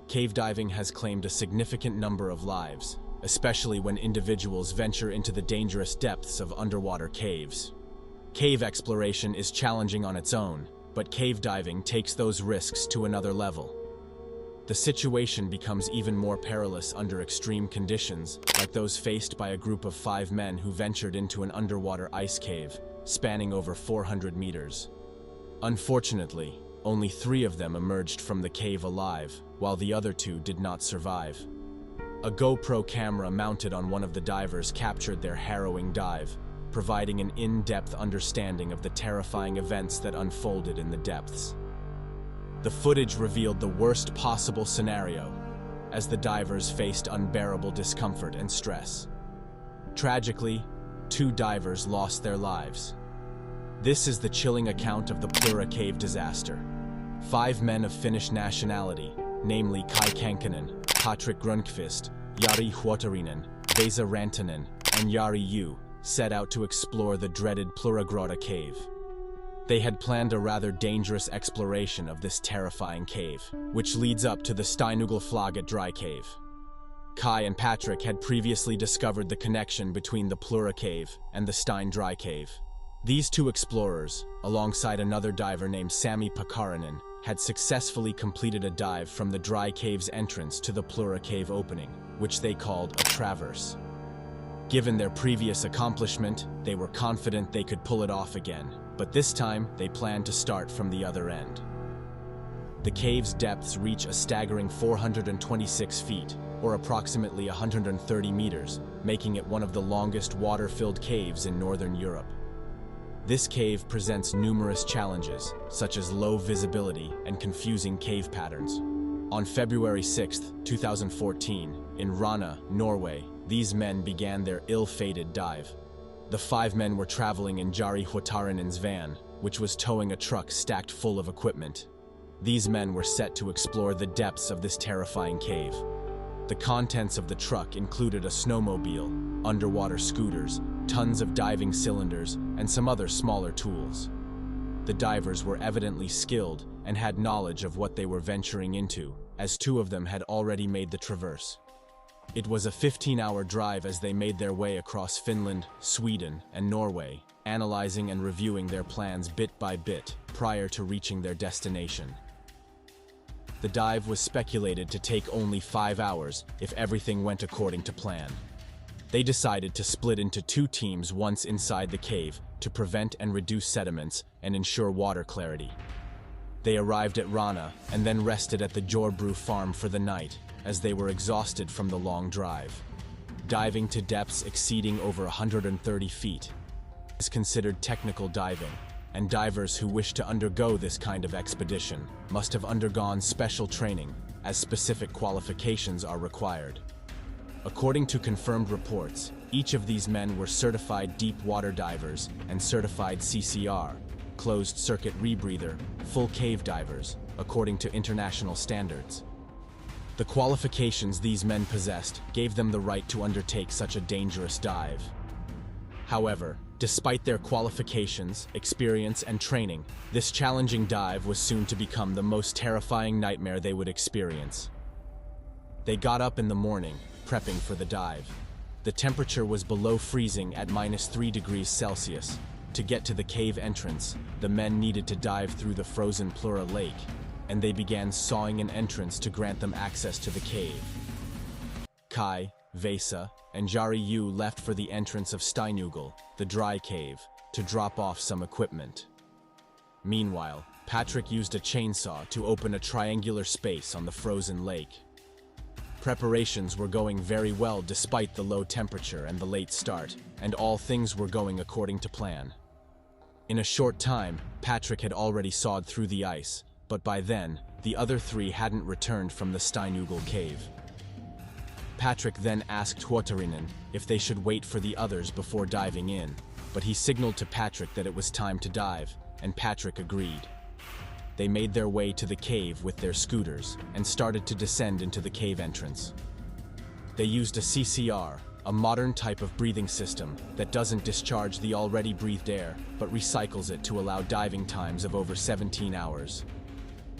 Cave diving has claimed a significant number of lives, especially when individuals venture into the dangerous depths of underwater caves. Cave exploration is challenging on its own, but cave diving takes those risks to another level. The situation becomes even more perilous under extreme conditions, like those faced by a group of 5 men who ventured into an underwater ice cave, spanning over 400 meters. Unfortunately, only 3 of them emerged from the cave alive, while the other 2 did not survive. A GoPro camera mounted on one of the divers captured their harrowing dive, providing an in-depth understanding of the terrifying events that unfolded in the depths. The footage revealed the worst possible scenario, as the divers faced unbearable discomfort and stress. Tragically, 2 divers lost their lives. This is the chilling account of the Plura cave disaster. 5 men of Finnish nationality, namely Kai Kankkonen, Patrik Grönqvist, Jari Huotarinen, Vesa Rantanen, and Jari Yu, set out to explore the dreaded Pluragrotta cave. They had planned a rather dangerous exploration of this terrifying cave, which leads up to the Steinugelflaget dry cave. Kai and Patrick had previously discovered the connection between the Plura cave and the Stein dry cave. These 2 explorers, alongside another diver named Sami Pakarinen, had successfully completed a dive from the dry cave's entrance to the Plura cave opening, which they called a traverse. Given their previous accomplishment, they were confident they could pull it off again, but this time they planned to start from the other end. The cave's depths reach a staggering 426 feet, or approximately 130 meters, making it one of the longest water-filled caves in Northern Europe. This cave presents numerous challenges, such as low visibility and confusing cave patterns. On February 6, 2014, in Rana, Norway, these men began their ill-fated dive. The 5 men were traveling in Jari Huotarinen's van, which was towing a truck stacked full of equipment. These men were set to explore the depths of this terrifying cave. The contents of the truck included a snowmobile, underwater scooters, tons of diving cylinders, and some other smaller tools. The divers were evidently skilled and had knowledge of what they were venturing into, as 2 of them had already made the traverse. It was a 15-hour drive as they made their way across Finland, Sweden, and Norway, analyzing and reviewing their plans bit by bit prior to reaching their destination. The dive was speculated to take only 5 hours if everything went according to plan. They decided to split into 2 teams once inside the cave to prevent and reduce sediments and ensure water clarity. They arrived at Rana and then rested at the Jorbru farm for the night, as they were exhausted from the long drive. Diving to depths exceeding over 130 feet is considered technical diving, and divers who wish to undergo this kind of expedition must have undergone special training, as specific qualifications are required. According to confirmed reports, each of these men were certified deep water divers and certified CCR, closed circuit rebreather, full cave divers, according to international standards. The qualifications these men possessed gave them the right to undertake such a dangerous dive. However, despite their qualifications, experience, and training, this challenging dive was soon to become the most terrifying nightmare they would experience. They got up in the morning, prepping for the dive. The temperature was below freezing at -3°C. To get to the cave entrance, the men needed to dive through the frozen Plura lake, and they began sawing an entrance to grant them access to the cave. Kai, Vesa, and Jari Yu left for the entrance of Steinugel, the dry cave, to drop off some equipment. Meanwhile, Patrick used a chainsaw to open a triangular space on the frozen lake. Preparations were going very well despite the low temperature and the late start, and all things were going according to plan. In a short time, Patrick had already sawed through the ice, but by then, the other three hadn't returned from the Steinugel cave. Patrick then asked Huotarinen if they should wait for the others before diving in, but he signaled to Patrick that it was time to dive, and Patrick agreed. They made their way to the cave with their scooters and started to descend into the cave entrance. They used a CCR, a modern type of breathing system that doesn't discharge the already breathed air, but recycles it to allow diving times of over 17 hours.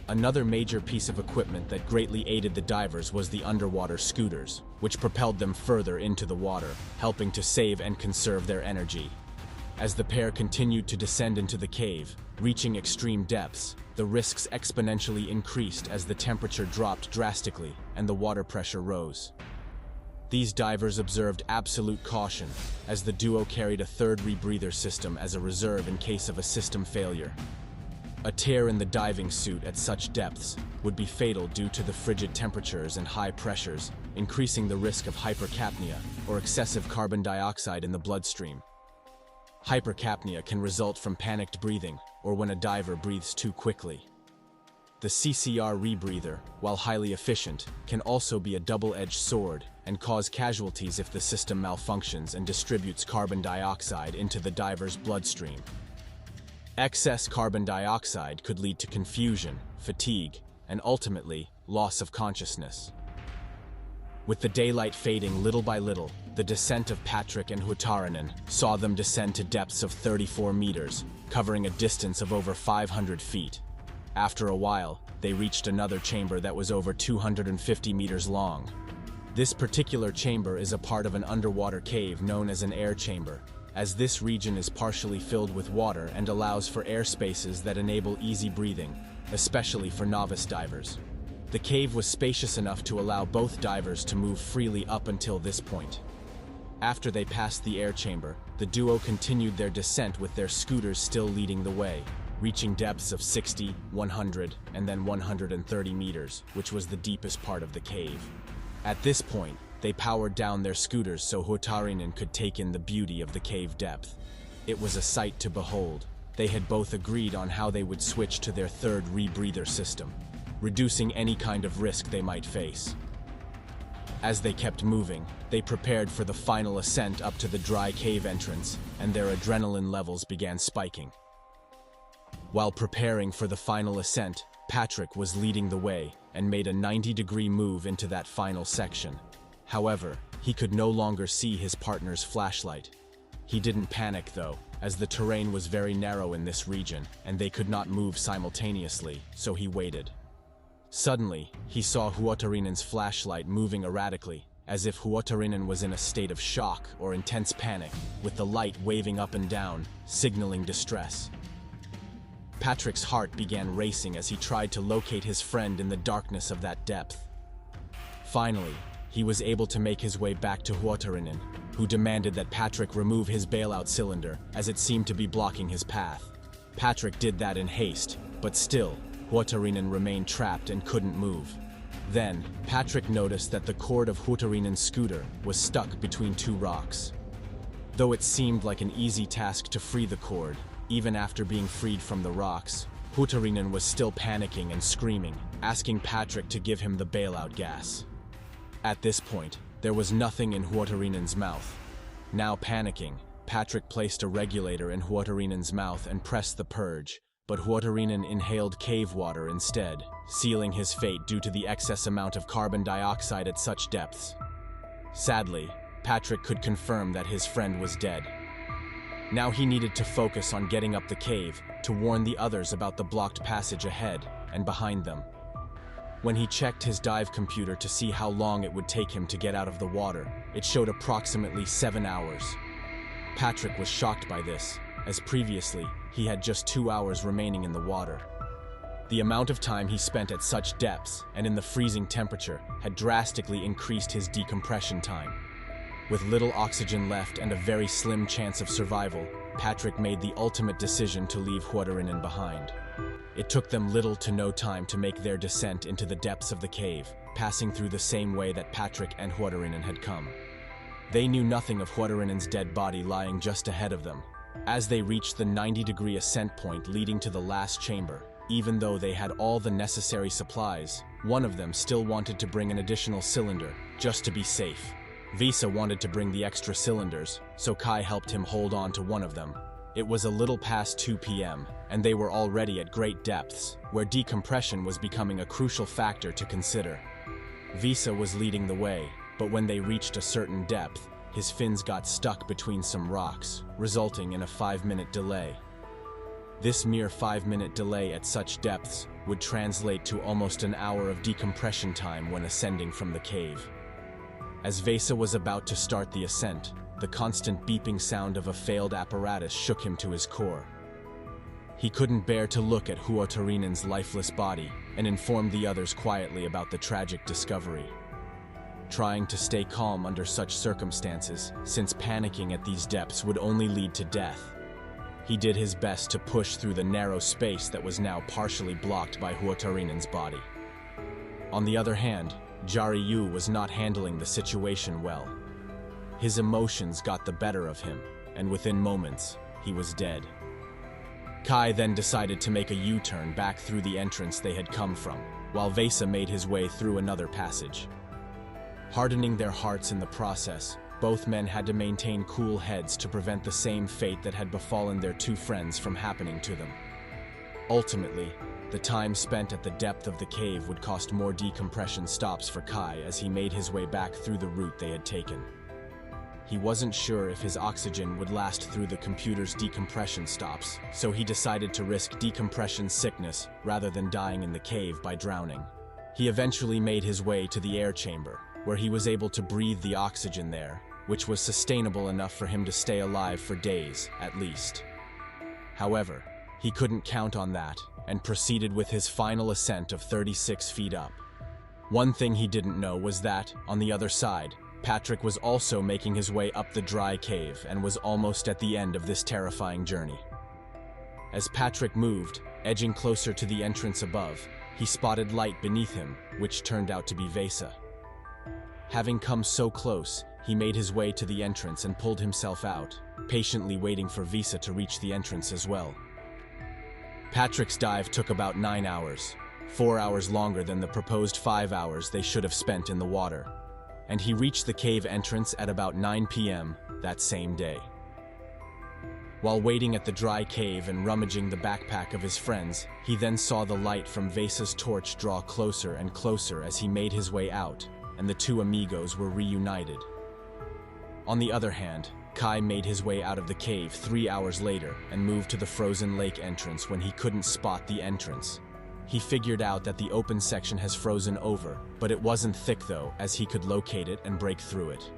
Another major piece of equipment that greatly aided the divers was the underwater scooters, which propelled them further into the water, helping to save and conserve their energy. As the pair continued to descend into the cave, reaching extreme depths, the risks exponentially increased as the temperature dropped drastically and the water pressure rose. These divers observed absolute caution, as the duo carried a third rebreather system as a reserve in case of a system failure. A tear in the diving suit at such depths would be fatal due to the frigid temperatures and high pressures, increasing the risk of hypercapnia or excessive carbon dioxide in the bloodstream. Hypercapnia can result from panicked breathing or when a diver breathes too quickly. The CCR rebreather, while highly efficient, can also be a double-edged sword and cause casualties if the system malfunctions and distributes carbon dioxide into the diver's bloodstream. Excess carbon dioxide could lead to confusion, fatigue, and ultimately, loss of consciousness. With the daylight fading little by little, the descent of Patrick and Huotarinen saw them descend to depths of 34 meters, covering a distance of over 500 feet. After a while, they reached another chamber that was over 250 meters long. This particular chamber is a part of an underwater cave known as an air chamber, as this region is partially filled with water and allows for air spaces that enable easy breathing, especially for novice divers. The cave was spacious enough to allow both divers to move freely up until this point. After they passed the air chamber, the duo continued their descent with their scooters still leading the way, reaching depths of 60, 100, and then 130 meters, which was the deepest part of the cave. At this point, they powered down their scooters so Huotarinen could take in the beauty of the cave depth. It was a sight to behold. They had both agreed on how they would switch to their third rebreather system, reducing any kind of risk they might face. As they kept moving, they prepared for the final ascent up to the dry cave entrance, and their adrenaline levels began spiking. While preparing for the final ascent, Patrick was leading the way and made a 90-degree move into that final section. However, he could no longer see his partner's flashlight. He didn't panic though, as the terrain was very narrow in this region and they could not move simultaneously, so he waited. Suddenly, he saw Huotarinen's flashlight moving erratically, as if Huotarinen was in a state of shock or intense panic, with the light waving up and down, signaling distress. Patrick's heart began racing as he tried to locate his friend in the darkness of that depth. Finally, he was able to make his way back to Huotarinen, who demanded that Patrick remove his bailout cylinder as it seemed to be blocking his path. Patrick did that in haste, but still, Huotarinen remained trapped and couldn't move. Then, Patrick noticed that the cord of Huotarinen's scooter was stuck between two rocks. Though it seemed like an easy task to free the cord, even after being freed from the rocks, Huutarinen was still panicking and screaming, asking Patrick to give him the bailout gas. At this point, there was nothing in Huutarinen's mouth. Now panicking, Patrick placed a regulator in Huutarinen's mouth and pressed the purge, but Huutarinen inhaled cave water instead, sealing his fate due to the excess amount of carbon dioxide at such depths. Sadly, Patrick could confirm that his friend was dead. Now he needed to focus on getting up the cave to warn the others about the blocked passage ahead and behind them. When he checked his dive computer to see how long it would take him to get out of the water, it showed approximately 7 hours. Patrick was shocked by this, as previously, he had just 2 hours remaining in the water. The amount of time he spent at such depths and in the freezing temperature had drastically increased his decompression time. With little oxygen left and a very slim chance of survival, Patrick made the ultimate decision to leave Huutarinen behind. It took them little to no time to make their descent into the depths of the cave, passing through the same way that Patrick and Huutarinen had come. They knew nothing of Huutarinen's dead body lying just ahead of them. As they reached the 90-degree ascent point leading to the last chamber, even though they had all the necessary supplies, one of them still wanted to bring an additional cylinder, just to be safe. Visa wanted to bring the extra cylinders, so Kai helped him hold on to one of them. It was a little past 2 p.m., and they were already at great depths, where decompression was becoming a crucial factor to consider. Visa was leading the way, but when they reached a certain depth, his fins got stuck between some rocks, resulting in a 5-minute delay. This mere 5-minute delay at such depths would translate to almost an hour of decompression time when ascending from the cave. As Vesa was about to start the ascent, the constant beeping sound of a failed apparatus shook him to his core. He couldn't bear to look at Huutarinen's lifeless body and informed the others quietly about the tragic discovery. Trying to stay calm under such circumstances, since panicking at these depths would only lead to death, he did his best to push through the narrow space that was now partially blocked by Huutarinen's body. On the other hand, Jari Yu was not handling the situation well. His emotions got the better of him, and within moments, he was dead. Kai then decided to make a U-turn back through the entrance they had come from, while Vesa made his way through another passage. Hardening their hearts in the process, both men had to maintain cool heads to prevent the same fate that had befallen their two friends from happening to them. Ultimately, the time spent at the depth of the cave would cost more decompression stops for Kai as he made his way back through the route they had taken. He wasn't sure if his oxygen would last through the computer's decompression stops, so he decided to risk decompression sickness rather than dying in the cave by drowning. He eventually made his way to the air chamber, where he was able to breathe the oxygen there, which was sustainable enough for him to stay alive for days, at least. However, he couldn't count on that, and proceeded with his final ascent of 36 feet up. One thing he didn't know was that, on the other side, Patrick was also making his way up the dry cave and was almost at the end of this terrifying journey. As Patrick moved, edging closer to the entrance above, he spotted light beneath him, which turned out to be Vesa. Having come so close, he made his way to the entrance and pulled himself out, patiently waiting for Vesa to reach the entrance as well. Patrick's dive took about 9 hours, 4 hours longer than the proposed 5 hours they should have spent in the water, and he reached the cave entrance at about 9 p.m. that same day. While waiting at the dry cave and rummaging the backpack of his friends, he then saw the light from Vesa's torch draw closer and closer as he made his way out, and the two amigos were reunited. On the other hand, Kai made his way out of the cave 3 hours later and moved to the frozen lake entrance when he couldn't spot the entrance. He figured out that the open section has frozen over, but it wasn't thick though, as he could locate it and break through it.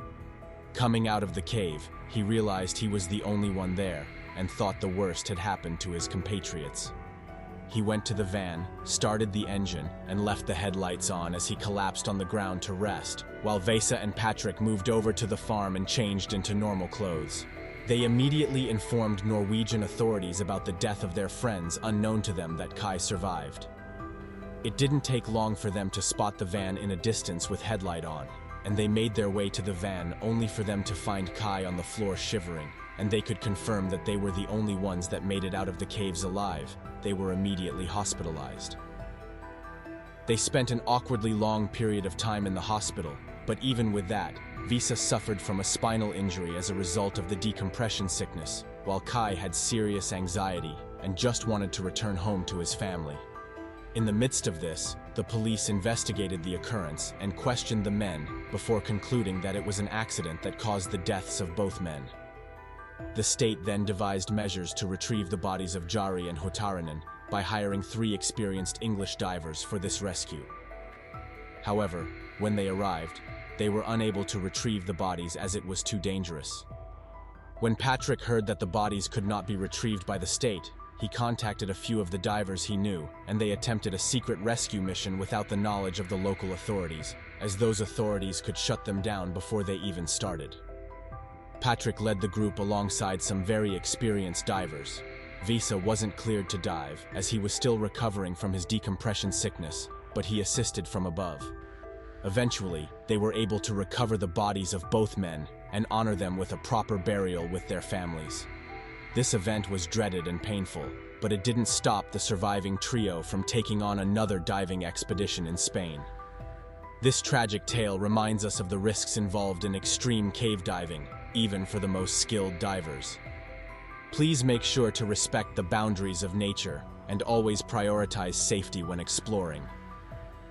Coming out of the cave, he realized he was the only one there, and thought the worst had happened to his compatriots. He went to the van, started the engine, and left the headlights on as he collapsed on the ground to rest, while Vesa and Patrick moved over to the farm and changed into normal clothes. They immediately informed Norwegian authorities about the death of their friends, unknown to them that Kai survived. It didn't take long for them to spot the van in a distance with headlight on, and they made their way to the van only for them to find Kai on the floor shivering, and they could confirm that they were the only ones that made it out of the caves alive. They were immediately hospitalized. They spent an awkwardly long period of time in the hospital, but even with that, Visa suffered from a spinal injury as a result of the decompression sickness, while Kai had serious anxiety and just wanted to return home to his family. In the midst of this, the police investigated the occurrence and questioned the men before concluding that it was an accident that caused the deaths of both men. The state then devised measures to retrieve the bodies of Jari and Hotarinen by hiring 3 experienced English divers for this rescue. However, when they arrived, they were unable to retrieve the bodies as it was too dangerous. When Patrick heard that the bodies could not be retrieved by the state, he contacted a few of the divers he knew, and they attempted a secret rescue mission without the knowledge of the local authorities, as those authorities could shut them down before they even started. Patrick led the group alongside some very experienced divers. Visa wasn't cleared to dive, as he was still recovering from his decompression sickness, but he assisted from above. Eventually, they were able to recover the bodies of both men and honor them with a proper burial with their families. This event was dreaded and painful, but it didn't stop the surviving trio from taking on another diving expedition in Spain. This tragic tale reminds us of the risks involved in extreme cave diving, even for the most skilled divers. Please make sure to respect the boundaries of nature and always prioritize safety when exploring.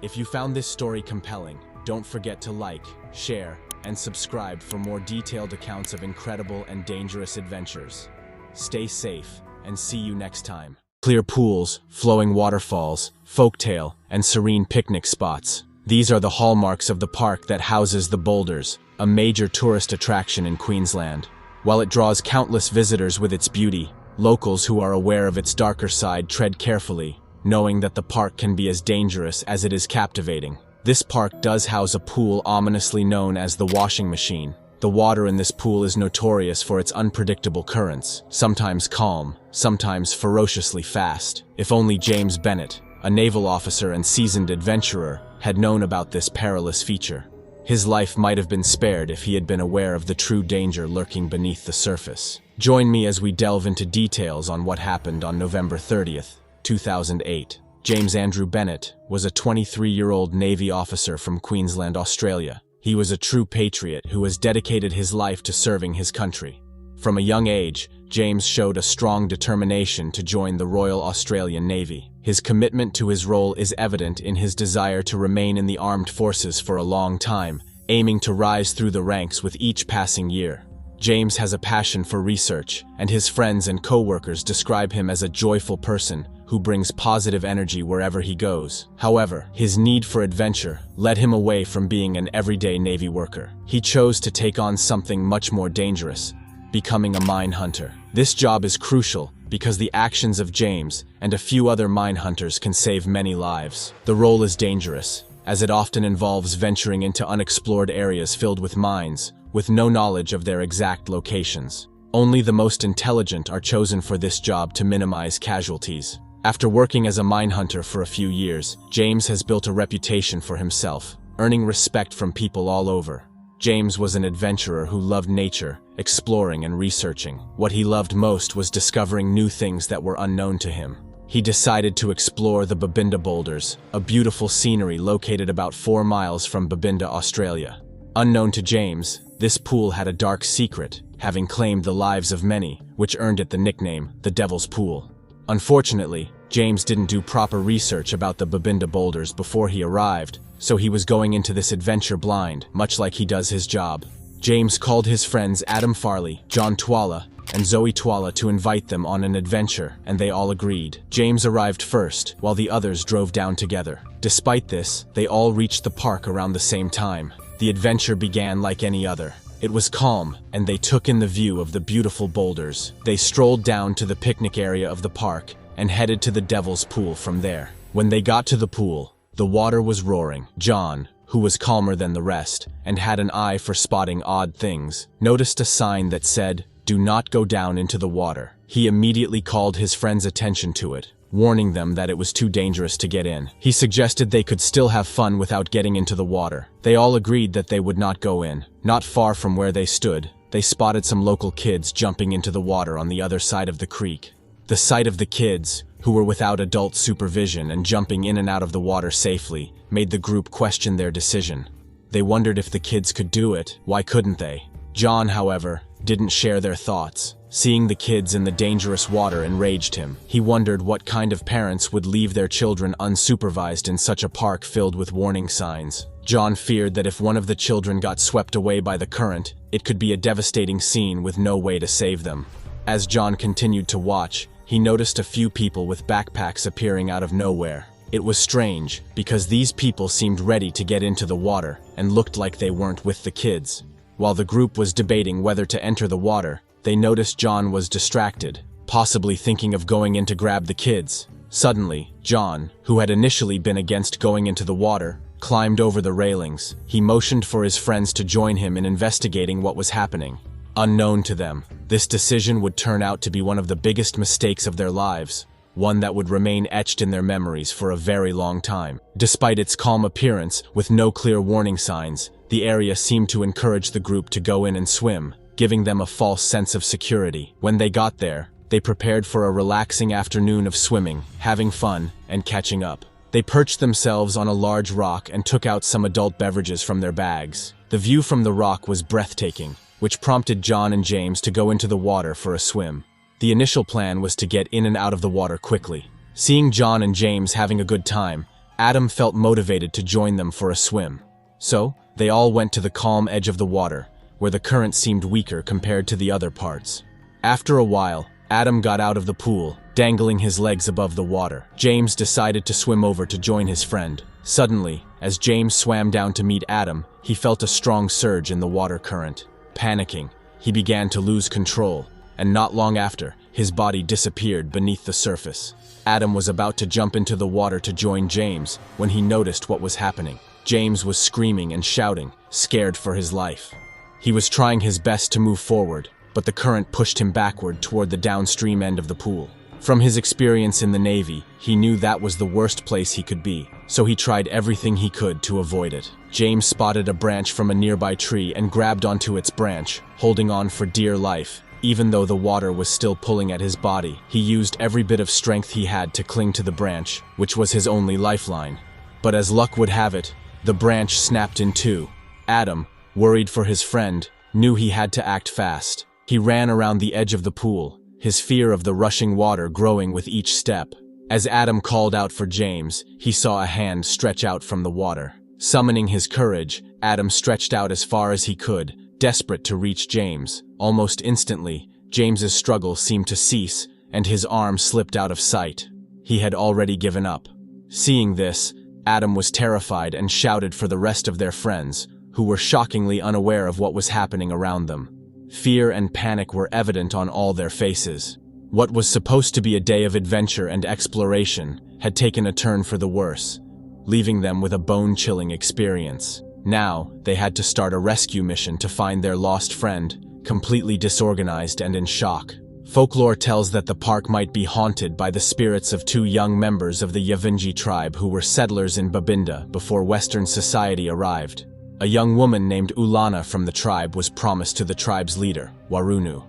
If you found this story compelling, don't forget to like, share, and subscribe for more detailed accounts of incredible and dangerous adventures. Stay safe, and see you next time. Clear pools, flowing waterfalls, folktale, and serene picnic spots. These are the hallmarks of the park that houses the Boulders, a major tourist attraction in Queensland. While it draws countless visitors with its beauty, locals who are aware of its darker side tread carefully, knowing that the park can be as dangerous as it is captivating. This park does house a pool ominously known as the washing machine. The water in this pool is notorious for its unpredictable currents, sometimes calm, sometimes ferociously fast. If only James Bennett, a naval officer and seasoned adventurer, had known about this perilous feature. His life might have been spared if he had been aware of the true danger lurking beneath the surface. Join me as we delve into details on what happened on November 30th, 2008. James Andrew Bennett was a 23-year-old Navy officer from Queensland, Australia. He was a true patriot who has dedicated his life to serving his country. From a young age, James showed a strong determination to join the Royal Australian Navy. His commitment to his role is evident in his desire to remain in the armed forces for a long time, aiming to rise through the ranks with each passing year. James has a passion for research, and his friends and co-workers describe him as a joyful person who brings positive energy wherever he goes. However, his need for adventure led him away from being an everyday Navy worker. He chose to take on something much more dangerous, becoming a mine hunter. This job is crucial because the actions of James and a few other mine hunters can save many lives. The role is dangerous, as it often involves venturing into unexplored areas filled with mines, with no knowledge of their exact locations. Only the most intelligent are chosen for this job to minimize casualties. After working as a mine hunter for a few years, James has built a reputation for himself, earning respect from people all over. James was an adventurer who loved nature, exploring and researching. What he loved most was discovering new things that were unknown to him. He decided to explore the Babinda Boulders, a beautiful scenery located about 4 miles from Babinda, Australia. Unknown to James, this pool had a dark secret, having claimed the lives of many, which earned it the nickname, the Devil's Pool. Unfortunately, James didn't do proper research about the Babinda Boulders before he arrived, so he was going into this adventure blind, much like he does his job. James called his friends Adam Farley, John Twala, and Zoe Twala to invite them on an adventure, and they all agreed. James arrived first, while the others drove down together. Despite this, they all reached the park around the same time. The adventure began like any other. It was calm, and they took in the view of the beautiful boulders. They strolled down to the picnic area of the park and headed to the Devil's Pool from there. When they got to the pool, the water was roaring. John, who was calmer than the rest and had an eye for spotting odd things, noticed a sign that said, "Do not go down into the water." He immediately called his friends' attention to it, warning them that it was too dangerous to get in. He suggested they could still have fun without getting into the water. They all agreed that they would not go in. Not far from where they stood, they spotted some local kids jumping into the water on the other side of the creek. The sight of the kids, who were without adult supervision and jumping in and out of the water safely, made the group question their decision. They wondered if the kids could do it, why couldn't they? John, however, didn't share their thoughts. Seeing the kids in the dangerous water enraged him. He wondered what kind of parents would leave their children unsupervised in such a park filled with warning signs. John feared that if one of the children got swept away by the current, it could be a devastating scene with no way to save them. As John continued to watch, he noticed a few people with backpacks appearing out of nowhere. It was strange, because these people seemed ready to get into the water and looked like they weren't with the kids. While the group was debating whether to enter the water, they noticed John was distracted, possibly thinking of going in to grab the kids. Suddenly, John, who had initially been against going into the water, climbed over the railings. He motioned for his friends to join him in investigating what was happening. Unknown to them, this decision would turn out to be one of the biggest mistakes of their lives, one that would remain etched in their memories for a very long time. Despite its calm appearance, with no clear warning signs, the area seemed to encourage the group to go in and swim, giving them a false sense of security. When they got there, they prepared for a relaxing afternoon of swimming, having fun, and catching up. They perched themselves on a large rock and took out some adult beverages from their bags. The view from the rock was breathtaking, which prompted John and James to go into the water for a swim. The initial plan was to get in and out of the water quickly. Seeing John and James having a good time, Adam felt motivated to join them for a swim. So, they all went to the calm edge of the water, where the current seemed weaker compared to the other parts. After a while, Adam got out of the pool, dangling his legs above the water. James decided to swim over to join his friend. Suddenly, as James swam down to meet Adam, he felt a strong surge in the water current. Panicking, he began to lose control, and not long after, his body disappeared beneath the surface. Adam was about to jump into the water to join James when he noticed what was happening. James was screaming and shouting, scared for his life. He was trying his best to move forward, but the current pushed him backward toward the downstream end of the pool. From his experience in the Navy, he knew that was the worst place he could be, so he tried everything he could to avoid it. James spotted a branch from a nearby tree and grabbed onto its branch, holding on for dear life. Even though the water was still pulling at his body, he used every bit of strength he had to cling to the branch, which was his only lifeline. But as luck would have it, the branch snapped in two. Adam, worried for his friend, knew he had to act fast. He ran around the edge of the pool, his fear of the rushing water growing with each step. As Adam called out for James, he saw a hand stretch out from the water. Summoning his courage, Adam stretched out as far as he could, desperate to reach James. Almost instantly, James's struggle seemed to cease, and his arm slipped out of sight. He had already given up. Seeing this, Adam was terrified and shouted for the rest of their friends, who were shockingly unaware of what was happening around them. Fear and panic were evident on all their faces. What was supposed to be a day of adventure and exploration had taken a turn for the worse, leaving them with a bone-chilling experience. Now, they had to start a rescue mission to find their lost friend, completely disorganized and in shock. Folklore tells that the park might be haunted by the spirits of two young members of the Yavinji tribe who were settlers in Babinda before Western society arrived. A young woman named Ulana from the tribe was promised to the tribe's leader, Warunu.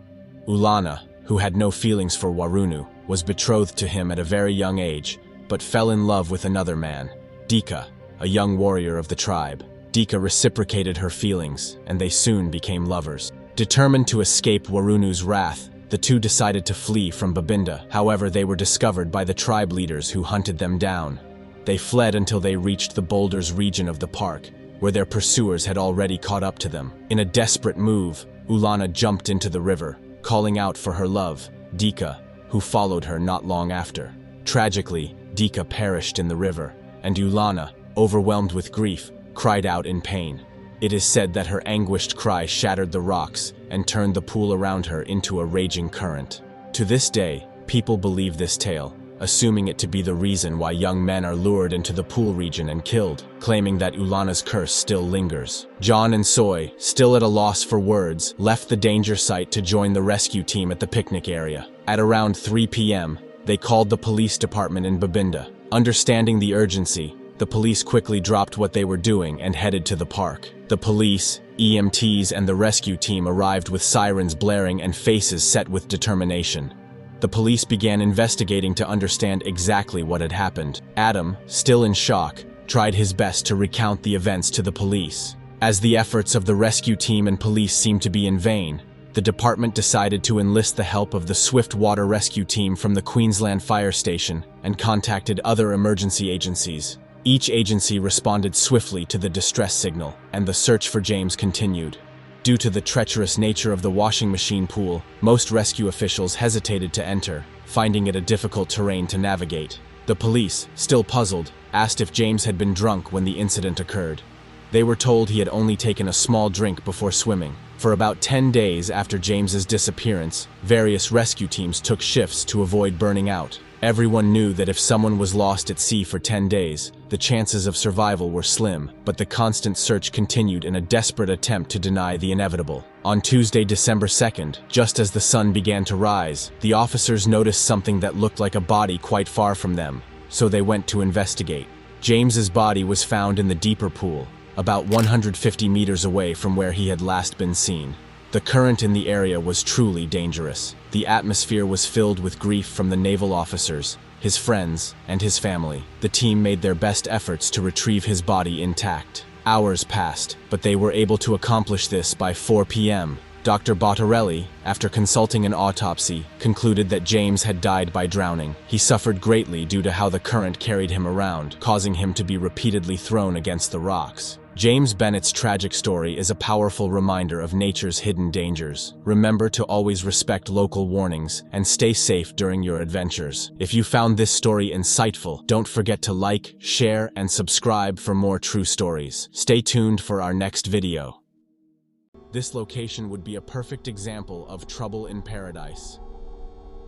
Ulana, who had no feelings for Warunu, was betrothed to him at a very young age, but fell in love with another man, Dika, a young warrior of the tribe. Dika reciprocated her feelings, and they soon became lovers. Determined to escape Warunu's wrath, the two decided to flee from Babinda. However, they were discovered by the tribe leaders who hunted them down. They fled until they reached the boulders region of the park, where their pursuers had already caught up to them. In a desperate move, Ulana jumped into the river, calling out for her love, Dika, who followed her not long after. Tragically, Dika perished in the river, and Ulana, overwhelmed with grief, cried out in pain. It is said that her anguished cry shattered the rocks and turned the pool around her into a raging current. To this day, people believe this tale, assuming it to be the reason why young men are lured into the pool region and killed, claiming that Ulana's curse still lingers. John and Soy, still at a loss for words, left the danger site to join the rescue team at the picnic area. At around 3 p.m., they called the police department in Babinda. Understanding the urgency, The police quickly dropped what they were doing and headed to the park. The police, EMTs, and the rescue team arrived with sirens blaring and faces set with determination. The police began investigating to understand exactly what had happened. Adam, still in shock, tried his best to recount the events to the police. As the efforts of the rescue team and police seemed to be in vain, the department decided to enlist the help of the swift water rescue team from the Queensland Fire Station and contacted other emergency agencies. Each agency responded swiftly to the distress signal, and the search for James continued. Due to the treacherous nature of the washing machine pool, most rescue officials hesitated to enter, finding it a difficult terrain to navigate. The police, still puzzled, asked if James had been drunk when the incident occurred. They were told he had only taken a small drink before swimming. For about 10 days after James's disappearance, various rescue teams took shifts to avoid burning out. Everyone knew that if someone was lost at sea for 10 days, the chances of survival were slim, but the constant search continued in a desperate attempt to deny the inevitable. On Tuesday, December 2nd, just as the sun began to rise, the officers noticed something that looked like a body quite far from them, so they went to investigate. James's body was found in the deeper pool, about 150 meters away from where he had last been seen. The current in the area was truly dangerous. The atmosphere was filled with grief from the naval officers, his friends, and his family. The team made their best efforts to retrieve his body intact. Hours passed, but they were able to accomplish this by 4 p.m. Dr. Bottarelli, after consulting an autopsy, concluded that James had died by drowning. He suffered greatly due to how the current carried him around, causing him to be repeatedly thrown against the rocks. James Bennett's tragic story is a powerful reminder of nature's hidden dangers. Remember to always respect local warnings and stay safe during your adventures. If you found this story insightful, don't forget to like, share, and subscribe for more true stories. Stay tuned for our next video. This location would be a perfect example of trouble in paradise.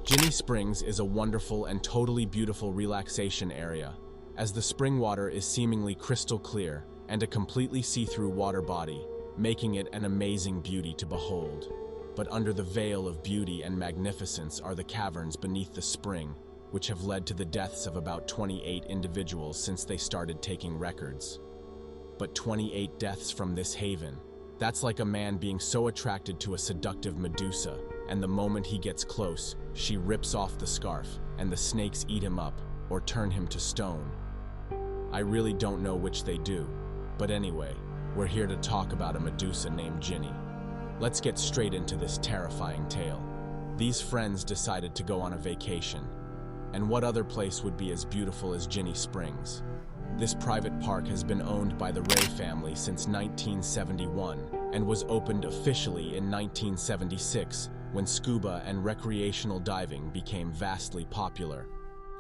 Jinny Springs is a wonderful and totally beautiful relaxation area, as the spring water is seemingly crystal clear and a completely see-through water body, making it an amazing beauty to behold. But under the veil of beauty and magnificence are the caverns beneath the spring, which have led to the deaths of about 28 individuals since they started taking records. But 28 deaths from this haven. That's like a man being so attracted to a seductive Medusa, and the moment he gets close, she rips off the scarf, and the snakes eat him up, or turn him to stone. I really don't know which they do. But anyway, we're here to talk about a Medusa named Jinny. Let's get straight into this terrifying tale. These friends decided to go on a vacation. And what other place would be as beautiful as Jinny Springs? This private park has been owned by the Ray family since 1971 and was opened officially in 1976 when scuba and recreational diving became vastly popular.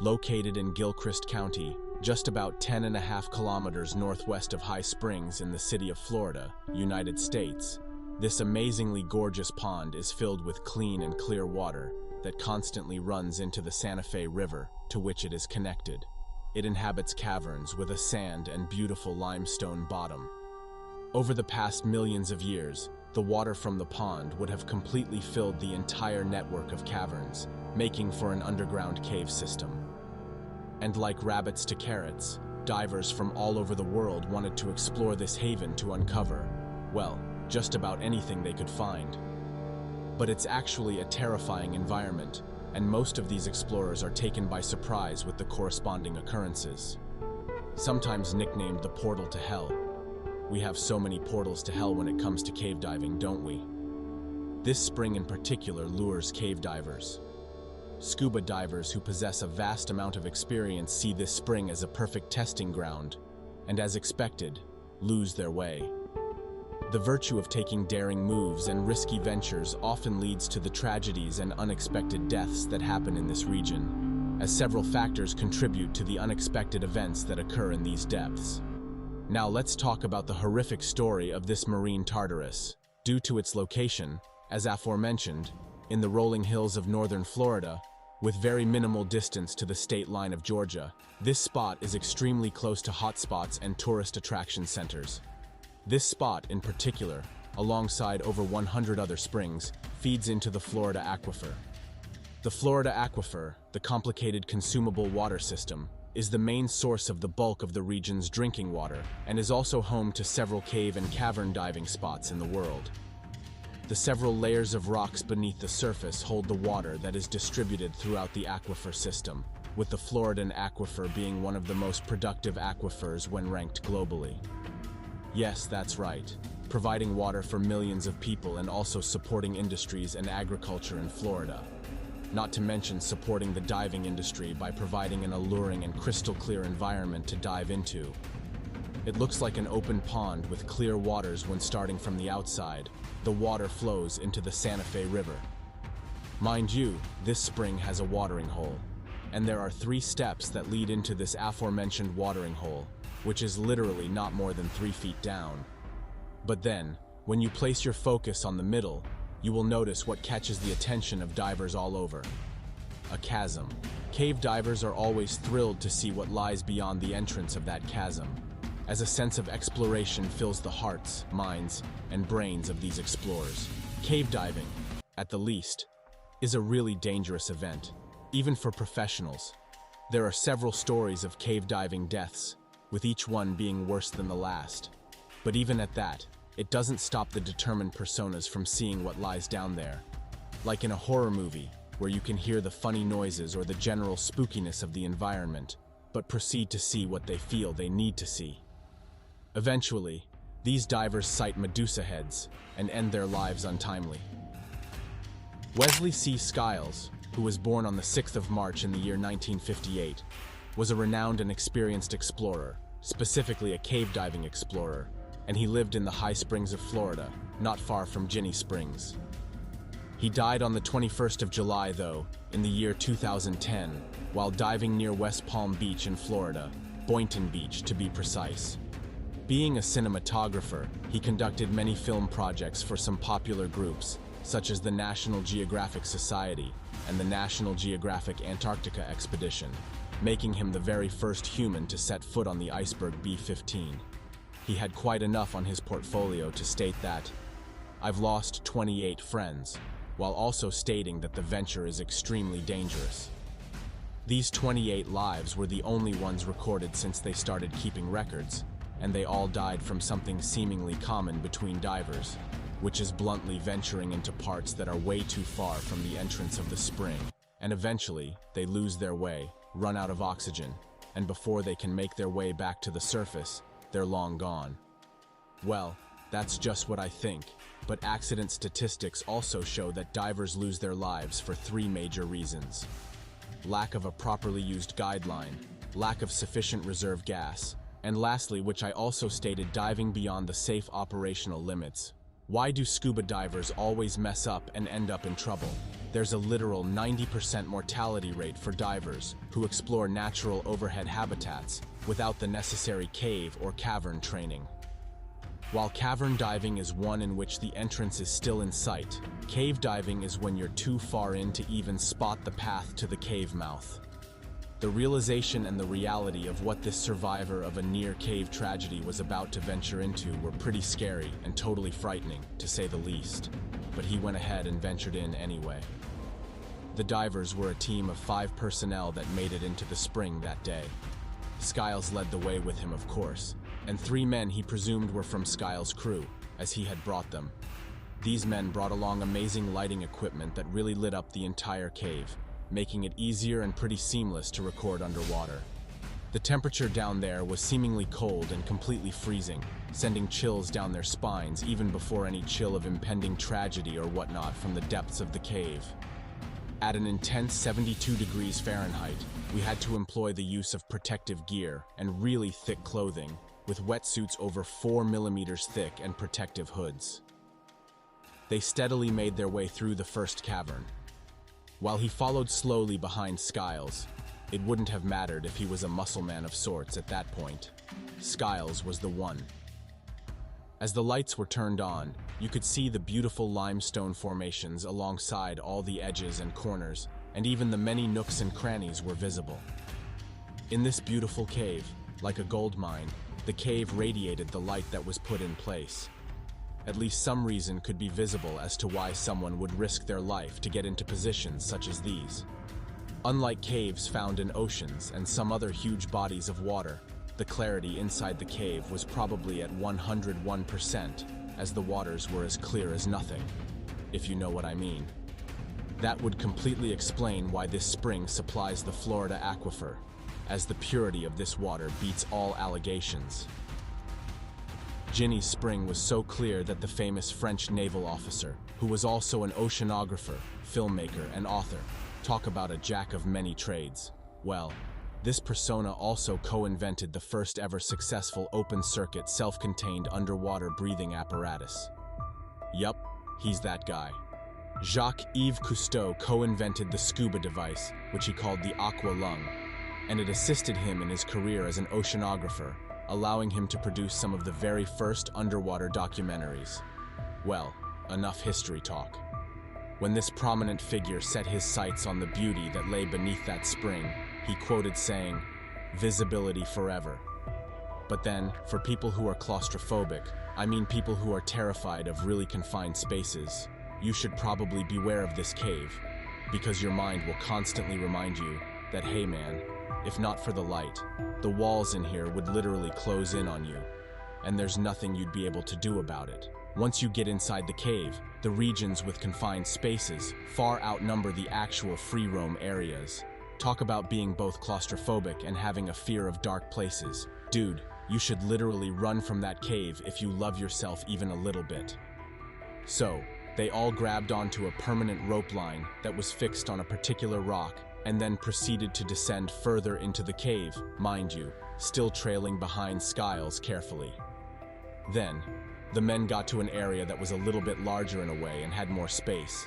Located in Gilchrist County, just about 10.5 kilometers northwest of High Springs in the city of Florida, United States, this amazingly gorgeous pond is filled with clean and clear water that constantly runs into the Santa Fe River, to which it is connected. It inhabits caverns with a sand and beautiful limestone bottom. Over the past millions of years, the water from the pond would have completely filled the entire network of caverns, making for an underground cave system. And like rabbits to carrots, divers from all over the world wanted to explore this haven to uncover, well, just about anything they could find. But it's actually a terrifying environment, and most of these explorers are taken by surprise with the corresponding occurrences. Sometimes nicknamed the portal to hell. We have so many portals to hell when it comes to cave diving, don't we? This spring in particular lures cave divers. Scuba divers who possess a vast amount of experience see this spring as a perfect testing ground, and as expected, lose their way. The virtue of taking daring moves and risky ventures often leads to the tragedies and unexpected deaths that happen in this region, as several factors contribute to the unexpected events that occur in these depths. Now let's talk about the horrific story of this marine Tartarus. Due to its location, as aforementioned, in the rolling hills of northern Florida, with very minimal distance to the state line of Georgia, this spot is extremely close to hotspots and tourist attraction centers. This spot, in particular, alongside over 100 other springs, feeds into the Florida aquifer. The Florida Aquifer, the complicated consumable water system, is the main source of the bulk of the region's drinking water and is also home to several cave and cavern diving spots in the world. The several layers of rocks beneath the surface hold the water that is distributed throughout the aquifer system, with the Floridan Aquifer being one of the most productive aquifers when ranked globally. Yes, that's right, providing water for millions of people and also supporting industries and agriculture in Florida. Not to mention supporting the diving industry by providing an alluring and crystal-clear environment to dive into. It looks like an open pond with clear waters when starting from the outside. The water flows into the Santa Fe River. Mind you, this spring has a watering hole, and there are 3 steps that lead into this aforementioned watering hole, which is literally not more than 3 feet down. But then, when you place your focus on the middle, you will notice what catches the attention of divers all over. A chasm. Cave divers are always thrilled to see what lies beyond the entrance of that chasm, as a sense of exploration fills the hearts, minds, and brains of these explorers. Cave diving, at the least, is a really dangerous event, even for professionals. There are several stories of cave diving deaths, with each one being worse than the last. But even at that, it doesn't stop the determined personas from seeing what lies down there. Like in a horror movie, where you can hear the funny noises or the general spookiness of the environment, but proceed to see what they feel they need to see. Eventually, these divers sight Medusa heads and end their lives untimely. Wesley C. Skiles, who was born on the 6th of March in the year 1958, was a renowned and experienced explorer, specifically a cave diving explorer, and he lived in the high springs of Florida, not far from Jinny Springs. He died on the 21st of July, though, in the year 2010, while diving near West Palm Beach in Florida, Boynton Beach to be precise. Being a cinematographer, he conducted many film projects for some popular groups, such as the National Geographic Society and the National Geographic Antarctica Expedition, making him the very first human to set foot on the iceberg B-15. He had quite enough on his portfolio to state that, "I've lost 28 friends," while also stating that the venture is extremely dangerous. These 28 lives were the only ones recorded since they started keeping records, and they all died from something seemingly common between divers, which is bluntly venturing into parts that are way too far from the entrance of the spring, and eventually they lose their way, run out of oxygen, and before they can make their way back to the surface, they're long gone. Well, that's just what I think, but accident statistics also show that divers lose their lives for 3 major reasons. Lack of a properly used guideline, lack of sufficient reserve gas, and lastly, which I also stated, diving beyond the safe operational limits. Why do scuba divers always mess up and end up in trouble? There's a literal 90% mortality rate for divers who explore natural overhead habitats without the necessary cave or cavern training. While cavern diving is one in which the entrance is still in sight, cave diving is when you're too far in to even spot the path to the cave mouth. The realization and the reality of what this survivor of a near-cave tragedy was about to venture into were pretty scary and totally frightening, to say the least. But he went ahead and ventured in anyway. The divers were a team of 5 personnel that made it into the spring that day. Skiles led the way with him, of course, and 3 men he presumed were from Skiles' crew, as he had brought them. These men brought along amazing lighting equipment that really lit up the entire cave, making it easier and pretty seamless to record underwater. The temperature down there was seemingly cold and completely freezing, sending chills down their spines even before any chill of impending tragedy or whatnot from the depths of the cave. At an intense 72 degrees Fahrenheit, we had to employ the use of protective gear and really thick clothing, with wetsuits over 4 millimeters thick and protective hoods. They steadily made their way through the first cavern. While he followed slowly behind Skiles, it wouldn't have mattered if he was a muscle man of sorts at that point. Skiles was the one. As the lights were turned on, you could see the beautiful limestone formations alongside all the edges and corners, and even the many nooks and crannies were visible. In this beautiful cave, like a gold mine, the cave radiated the light that was put in place. At least some reason could be visible as to why someone would risk their life to get into positions such as these. Unlike caves found in oceans and some other huge bodies of water, the clarity inside the cave was probably at 101%, as the waters were as clear as nothing, if you know what I mean. That would completely explain why this spring supplies the Florida aquifer, as the purity of this water beats all allegations. Jinny's spring was so clear that the famous French naval officer, who was also an oceanographer, filmmaker, and author, talk about a jack of many trades. Well, this persona also co-invented the first ever successful open-circuit self-contained underwater breathing apparatus. Yup, he's that guy. Jacques-Yves Cousteau co-invented the scuba device, which he called the aqua lung, and it assisted him in his career as an oceanographer, allowing him to produce some of the very first underwater documentaries. Well, enough history talk. When this prominent figure set his sights on the beauty that lay beneath that spring, he quoted saying, "Visibility forever." But then, for people who are claustrophobic, I mean people who are terrified of really confined spaces, you should probably beware of this cave, because your mind will constantly remind you that, hey man, if not for the light, the walls in here would literally close in on you, and there's nothing you'd be able to do about it. Once you get inside the cave, the regions with confined spaces far outnumber the actual free roam areas. Talk about being both claustrophobic and having a fear of dark places. Dude, you should literally run from that cave if you love yourself even a little bit. So, they all grabbed onto a permanent rope line that was fixed on a particular rock and then proceeded to descend further into the cave, mind you, still trailing behind Skiles carefully. Then, the men got to an area that was a little bit larger in a way and had more space.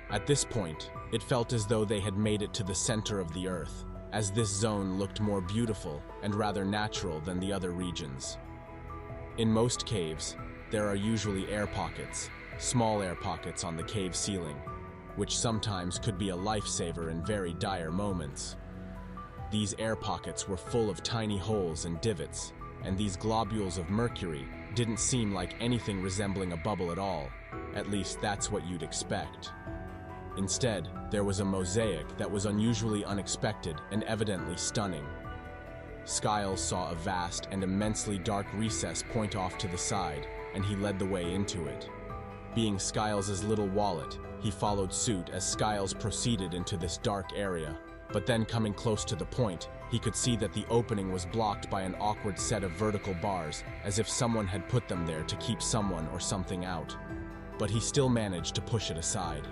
At this point, it felt as though they had made it to the center of the Earth, as this zone looked more beautiful and rather natural than the other regions. In most caves, there are usually air pockets, small air pockets on the cave ceiling, which sometimes could be a lifesaver in very dire moments. These air pockets were full of tiny holes and divots, and these globules of mercury didn't seem like anything resembling a bubble at all. At least that's what you'd expect. Instead, there was a mosaic that was unusually unexpected and evidently stunning. Skiles saw a vast and immensely dark recess point off to the side, and he led the way into it. Being Skiles' little wallet, he followed suit as Skiles proceeded into this dark area, but then coming close to the point, he could see that the opening was blocked by an awkward set of vertical bars, as if someone had put them there to keep someone or something out. But he still managed to push it aside.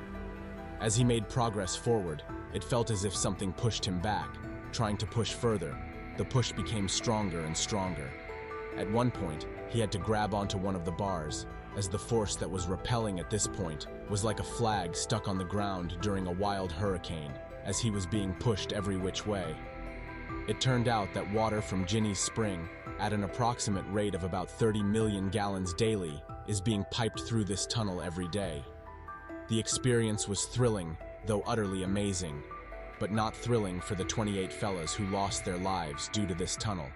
As he made progress forward, it felt as if something pushed him back. Trying to push further, the push became stronger and stronger. At one point, he had to grab onto one of the bars, as the force that was repelling at this point was like a flag stuck on the ground during a wild hurricane, as he was being pushed every which way. It turned out that water from Jinny's spring, at an approximate rate of about 30 million gallons daily, is being piped through this tunnel every day. The experience was thrilling, though utterly amazing, but not thrilling for the 28 fellas who lost their lives due to this tunnel.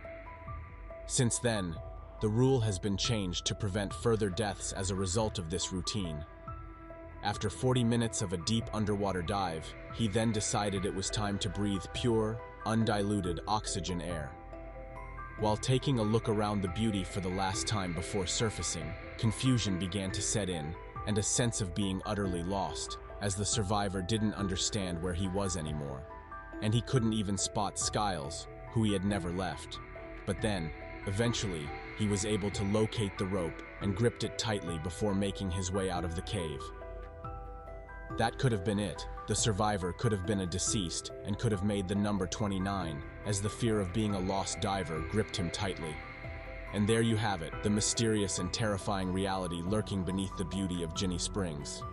Since then, the rule has been changed to prevent further deaths as a result of this routine. After 40 minutes of a deep underwater dive, he then decided it was time to breathe pure, undiluted oxygen air. While taking a look around the beauty for the last time before surfacing, confusion began to set in, and a sense of being utterly lost, as the survivor didn't understand where he was anymore. And he couldn't even spot Skiles, who he had never left. But then, eventually, he was able to locate the rope and gripped it tightly before making his way out of the cave. That could have been it. The survivor could have been a deceased and could have made the number 29, as the fear of being a lost diver gripped him tightly. And there you have it, the mysterious and terrifying reality lurking beneath the beauty of Jinny Springs.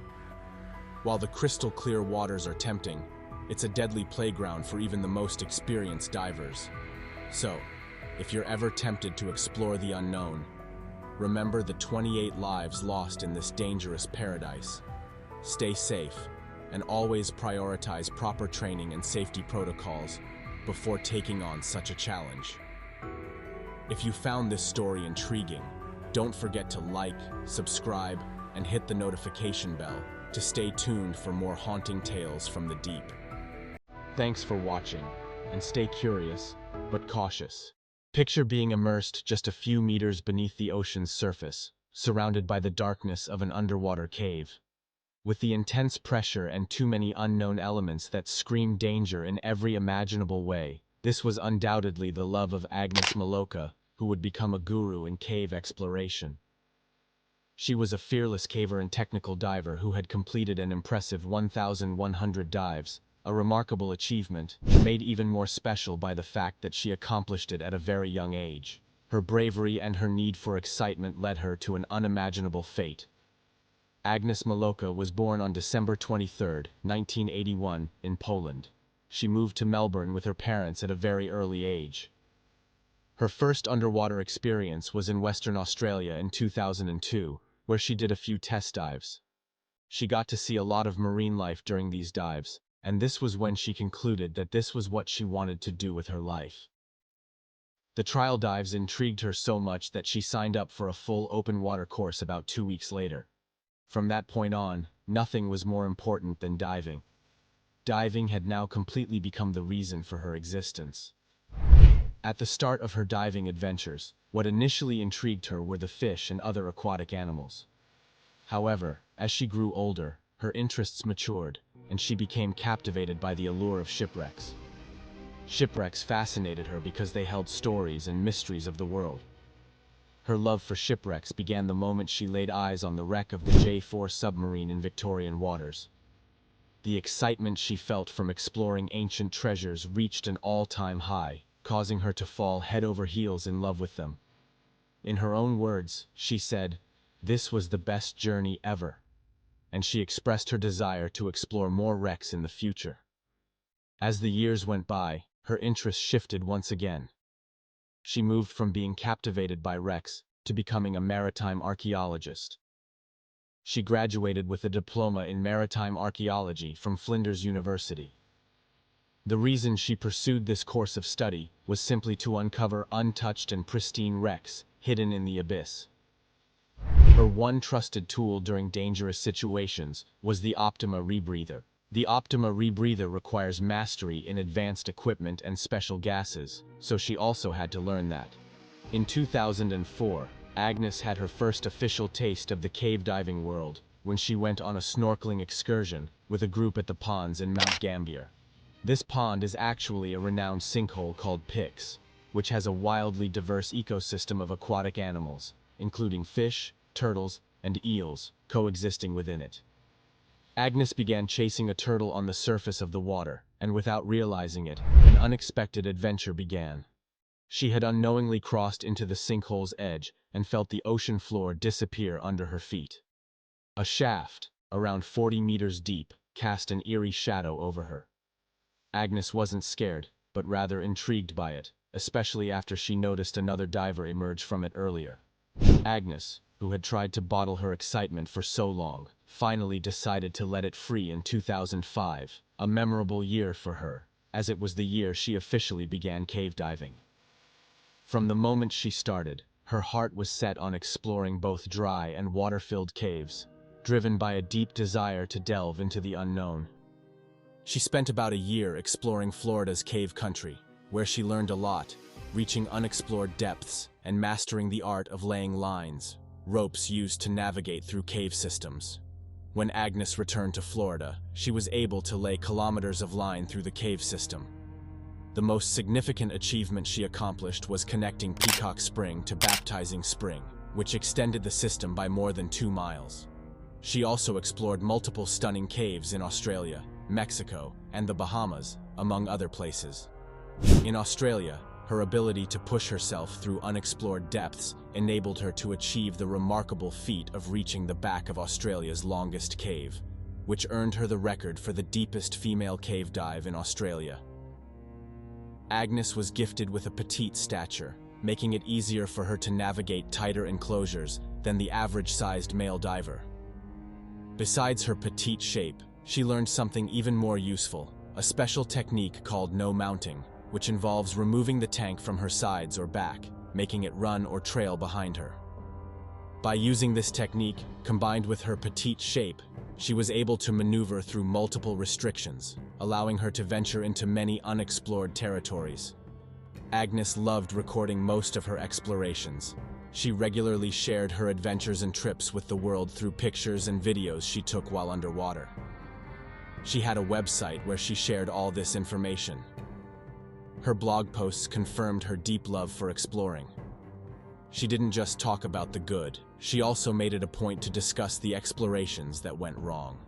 While the crystal clear waters are tempting, it's a deadly playground for even the most experienced divers. So, if you're ever tempted to explore the unknown, remember the 28 lives lost in this dangerous paradise. Stay safe, and always prioritize proper training and safety protocols before taking on such a challenge. If you found this story intriguing, Don't forget to like, subscribe, and hit the notification bell to stay tuned for more haunting tales from the deep. Thanks for watching, and stay curious, but cautious. Picture being immersed just a few meters beneath the ocean's surface, surrounded by the darkness of an underwater cave. With the intense pressure and too many unknown elements that scream danger in every imaginable way, this was undoubtedly the love of Agnes Moka, who would become a guru in cave exploration. She was a fearless caver and technical diver who had completed an impressive 1,100 dives, a remarkable achievement, made even more special by the fact that she accomplished it at a very young age. Her bravery and her need for excitement led her to an unimaginable fate. Agnes Moka was born on December 23, 1981, in Poland. She moved to Melbourne with her parents at a very early age. Her first underwater experience was in Western Australia in 2002, where she did a few test dives. She got to see a lot of marine life during these dives, and this was when she concluded that this was what she wanted to do with her life. The trial dives intrigued her so much that she signed up for a full open water course about 2 weeks later. From that point on, nothing was more important than diving. Diving had now completely become the reason for her existence. At the start of her diving adventures, what initially intrigued her were the fish and other aquatic animals. However, as she grew older, her interests matured, and she became captivated by the allure of shipwrecks. Shipwrecks fascinated her because they held stories and mysteries of the world. Her love for shipwrecks began the moment she laid eyes on the wreck of the J4 submarine in Victorian waters. The excitement she felt from exploring ancient treasures reached an all-time high, causing her to fall head over heels in love with them. In her own words, she said, "This was the best journey ever," and she expressed her desire to explore more wrecks in the future. As the years went by, her interest shifted once again. She moved from being captivated by wrecks to becoming a maritime archaeologist. She graduated with a diploma in maritime archaeology from Flinders University. The reason she pursued this course of study was simply to uncover untouched and pristine wrecks hidden in the abyss. Her one trusted tool during dangerous situations was the Optima rebreather. The Optima rebreather requires mastery in advanced equipment and special gases, so she also had to learn that. In 2004, Agnes had her first official taste of the cave diving world when she went on a snorkeling excursion with a group at the ponds in Mount Gambier. This pond is actually a renowned sinkhole called Pyx, which has a wildly diverse ecosystem of aquatic animals, including fish, turtles, and eels, coexisting within it. Agnes began chasing a turtle on the surface of the water, and without realizing it, an unexpected adventure began. She had unknowingly crossed into the sinkhole's edge and felt the ocean floor disappear under her feet. A shaft, around 40 meters deep, cast an eerie shadow over her. Agnes wasn't scared, but rather intrigued by it, especially after she noticed another diver emerge from it earlier. Agnes, who had tried to bottle her excitement for so long, finally decided to let it free in 2005, a memorable year for her, as it was the year she officially began cave diving. From the moment she started, her heart was set on exploring both dry and water-filled caves, driven by a deep desire to delve into the unknown. She spent about a year exploring Florida's cave country, where she learned a lot, reaching unexplored depths and mastering the art of laying lines, ropes used to navigate through cave systems. When Agnes returned to Florida, she was able to lay kilometers of line through the cave system. The most significant achievement she accomplished was connecting Peacock Spring to Baptizing Spring, which extended the system by more than 2 miles. She also explored multiple stunning caves in Australia, Mexico, and the Bahamas, among other places. In Australia, her ability to push herself through unexplored depths enabled her to achieve the remarkable feat of reaching the back of Australia's longest cave, which earned her the record for the deepest female cave dive in Australia. Agnes was gifted with a petite stature, making it easier for her to navigate tighter enclosures than the average-sized male diver. Besides her petite shape, she learned something even more useful, a special technique called no-mounting, which involves removing the tank from her sides or back, making it run or trail behind her. By using this technique, combined with her petite shape, she was able to maneuver through multiple restrictions, allowing her to venture into many unexplored territories. Agnes loved recording most of her explorations. She regularly shared her adventures and trips with the world through pictures and videos she took while underwater. She had a website where she shared all this information. Her blog posts confirmed her deep love for exploring. She didn't just talk about the good, she also made it a point to discuss the explorations that went wrong.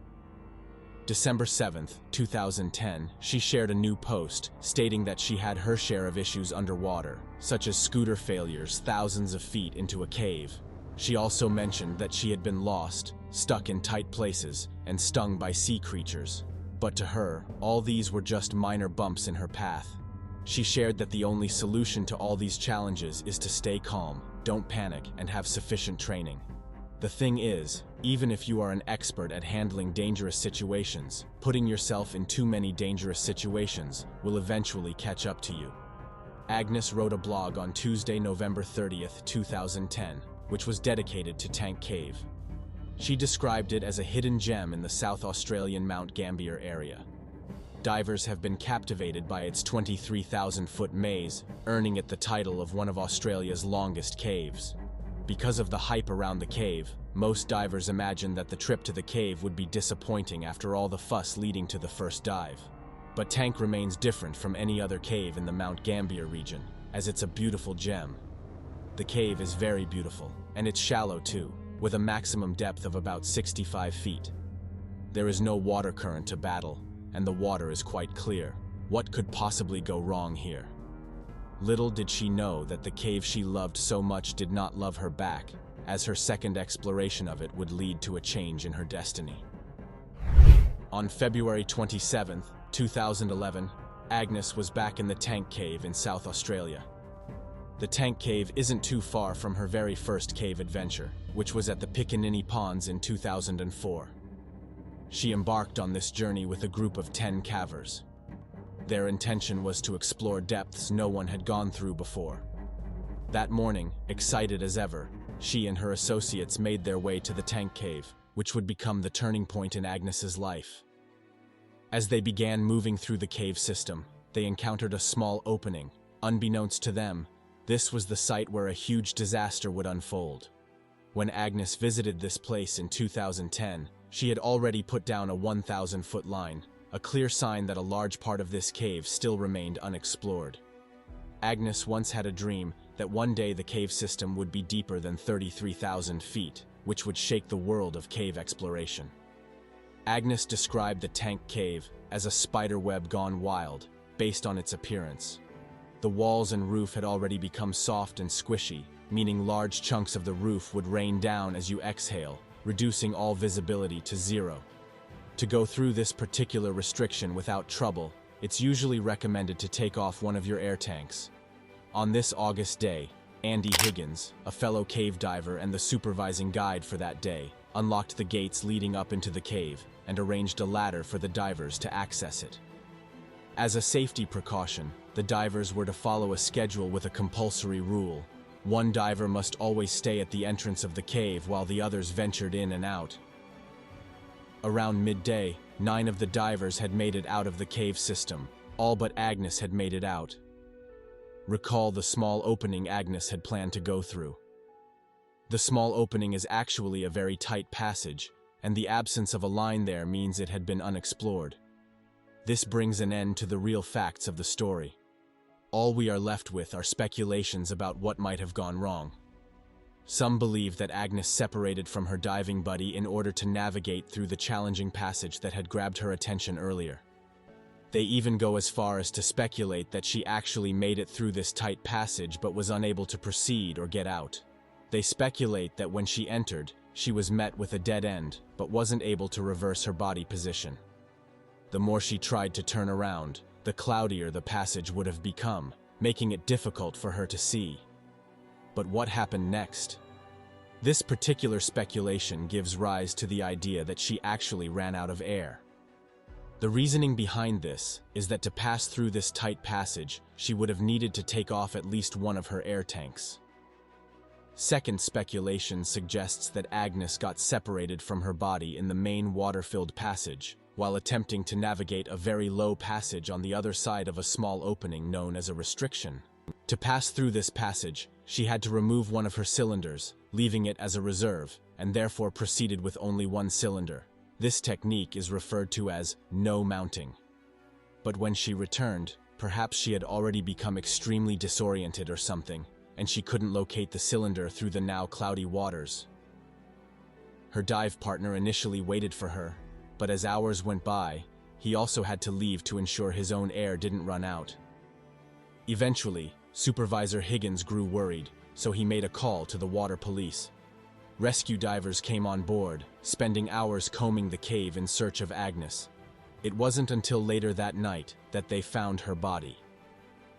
December 7th, 2010, she shared a new post stating that she had her share of issues underwater, such as scooter failures thousands of feet into a cave. She also mentioned that she had been lost, stuck in tight places, and stung by sea creatures. But to her, all these were just minor bumps in her path. She shared that the only solution to all these challenges is to stay calm, don't panic, and have sufficient training. The thing is, even if you are an expert at handling dangerous situations, putting yourself in too many dangerous situations will eventually catch up to you. Agnes wrote a blog on Tuesday, November 30th, 2010, which was dedicated to Tank Cave. She described it as a hidden gem in the South Australian Mount Gambier area. Divers have been captivated by its 23,000-foot maze, earning it the title of one of Australia's longest caves. Because of the hype around the cave, most divers imagined that the trip to the cave would be disappointing after all the fuss leading to the first dive. But Tank remains different from any other cave in the Mount Gambier region, as it's a beautiful gem. The cave is very beautiful, and it's shallow too, with a maximum depth of about 65 feet. There is no water current to battle, and the water is quite clear. What could possibly go wrong here? Little did she know that the cave she loved so much did not love her back, as her second exploration of it would lead to a change in her destiny. On February 27, 2011, Agnes was back in the Tank Cave in South Australia. The Tank Cave isn't too far from her very first cave adventure, which was at the Piccaninny Ponds in 2004. She embarked on this journey with a group of 10 cavers. Their intention was to explore depths no one had gone through before. That morning, excited as ever, she and her associates made their way to the Tank Cave, which would become the turning point in Agnes's life. As they began moving through the cave system, they encountered a small opening. Unbeknownst to them, this was the site where a huge disaster would unfold. When Agnes visited this place in 2010, she had already put down a 1,000-foot line, a clear sign that a large part of this cave still remained unexplored. Agnes once had a dream that one day the cave system would be deeper than 33,000 feet, which would shake the world of cave exploration. Agnes described the Tank Cave as a spider web gone wild, based on its appearance. The walls and roof had already become soft and squishy, meaning large chunks of the roof would rain down as you exhale, reducing all visibility to zero. To go through this particular restriction without trouble, it's usually recommended to take off one of your air tanks. On this August day, Andy Higgins, a fellow cave diver and the supervising guide for that day, unlocked the gates leading up into the cave and arranged a ladder for the divers to access it. As a safety precaution, the divers were to follow a schedule with a compulsory rule. One diver must always stay at the entrance of the cave while the others ventured in and out. Around midday, 9 of the divers had made it out of the cave system. All but Agnes had made it out. Recall the small opening Agnes had planned to go through. The small opening is actually a very tight passage, and the absence of a line there means it had been unexplored. This brings an end to the real facts of the story. All we are left with are speculations about what might have gone wrong. Some believe that Agnes separated from her diving buddy in order to navigate through the challenging passage that had grabbed her attention earlier. They even go as far as to speculate that she actually made it through this tight passage but was unable to proceed or get out. They speculate that when she entered, she was met with a dead end but wasn't able to reverse her body position. The more she tried to turn around, the cloudier the passage would have become, making it difficult for her to see. But what happened next? This particular speculation gives rise to the idea that she actually ran out of air. The reasoning behind this is that to pass through this tight passage, she would have needed to take off at least one of her air tanks. Second speculation suggests that Agnes got separated from her body in the main water-filled passage, while attempting to navigate a very low passage on the other side of a small opening known as a restriction. To pass through this passage, she had to remove one of her cylinders, leaving it as a reserve, and therefore proceeded with only one cylinder. This technique is referred to as no mounting. But when she returned, perhaps she had already become extremely disoriented or something, and she couldn't locate the cylinder through the now cloudy waters. Her dive partner initially waited for her, but as hours went by, he also had to leave to ensure his own air didn't run out. Eventually, Supervisor Higgins grew worried, so he made a call to the water police. Rescue divers came on board, spending hours combing the cave in search of Agnes. It wasn't until later that night that they found her body.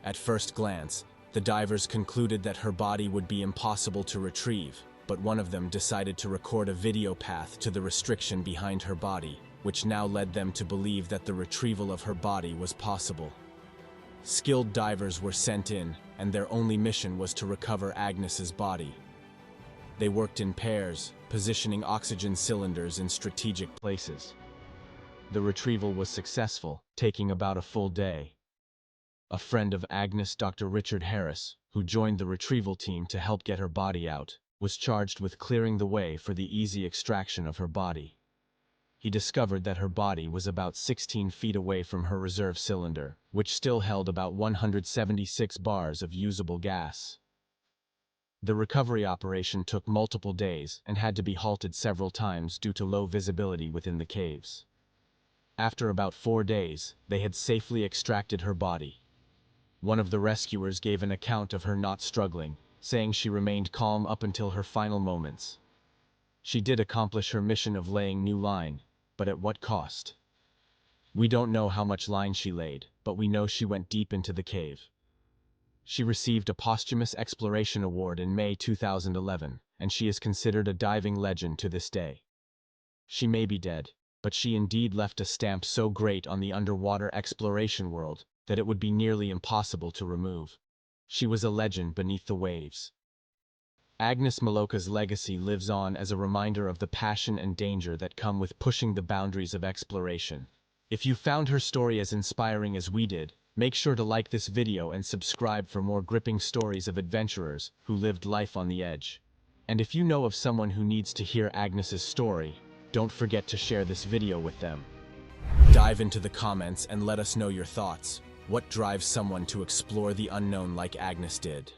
At first glance, the divers concluded that her body would be impossible to retrieve, but one of them decided to record a video path to the restriction behind her body, which now led them to believe that the retrieval of her body was possible. Skilled divers were sent in, and their only mission was to recover Agnes's body. They worked in pairs, positioning oxygen cylinders in strategic places. The retrieval was successful, taking about a full day. A friend of Agnes, Dr. Richard Harris, who joined the retrieval team to help get her body out, was charged with clearing the way for the easy extraction of her body. He discovered that her body was about 16 feet away from her reserve cylinder, which still held about 176 bars of usable gas. The recovery operation took multiple days and had to be halted several times due to low visibility within the caves. After about 4 days, they had safely extracted her body. One of the rescuers gave an account of her not struggling, saying she remained calm up until her final moments. She did accomplish her mission of laying new line, but at what cost? We don't know how much line she laid, but we know she went deep into the cave. She received a posthumous exploration award in May 2011, and she is considered a diving legend to this day. She may be dead, but she indeed left a stamp so great on the underwater exploration world that it would be nearly impossible to remove. She was a legend beneath the waves. Agnes Moka's legacy lives on as a reminder of the passion and danger that come with pushing the boundaries of exploration. If you found her story as inspiring as we did, make sure to like this video and subscribe for more gripping stories of adventurers who lived life on the edge. And if you know of someone who needs to hear Agnes's story, don't forget to share this video with them. Dive into the comments and let us know your thoughts. What drives someone to explore the unknown like Agnes did?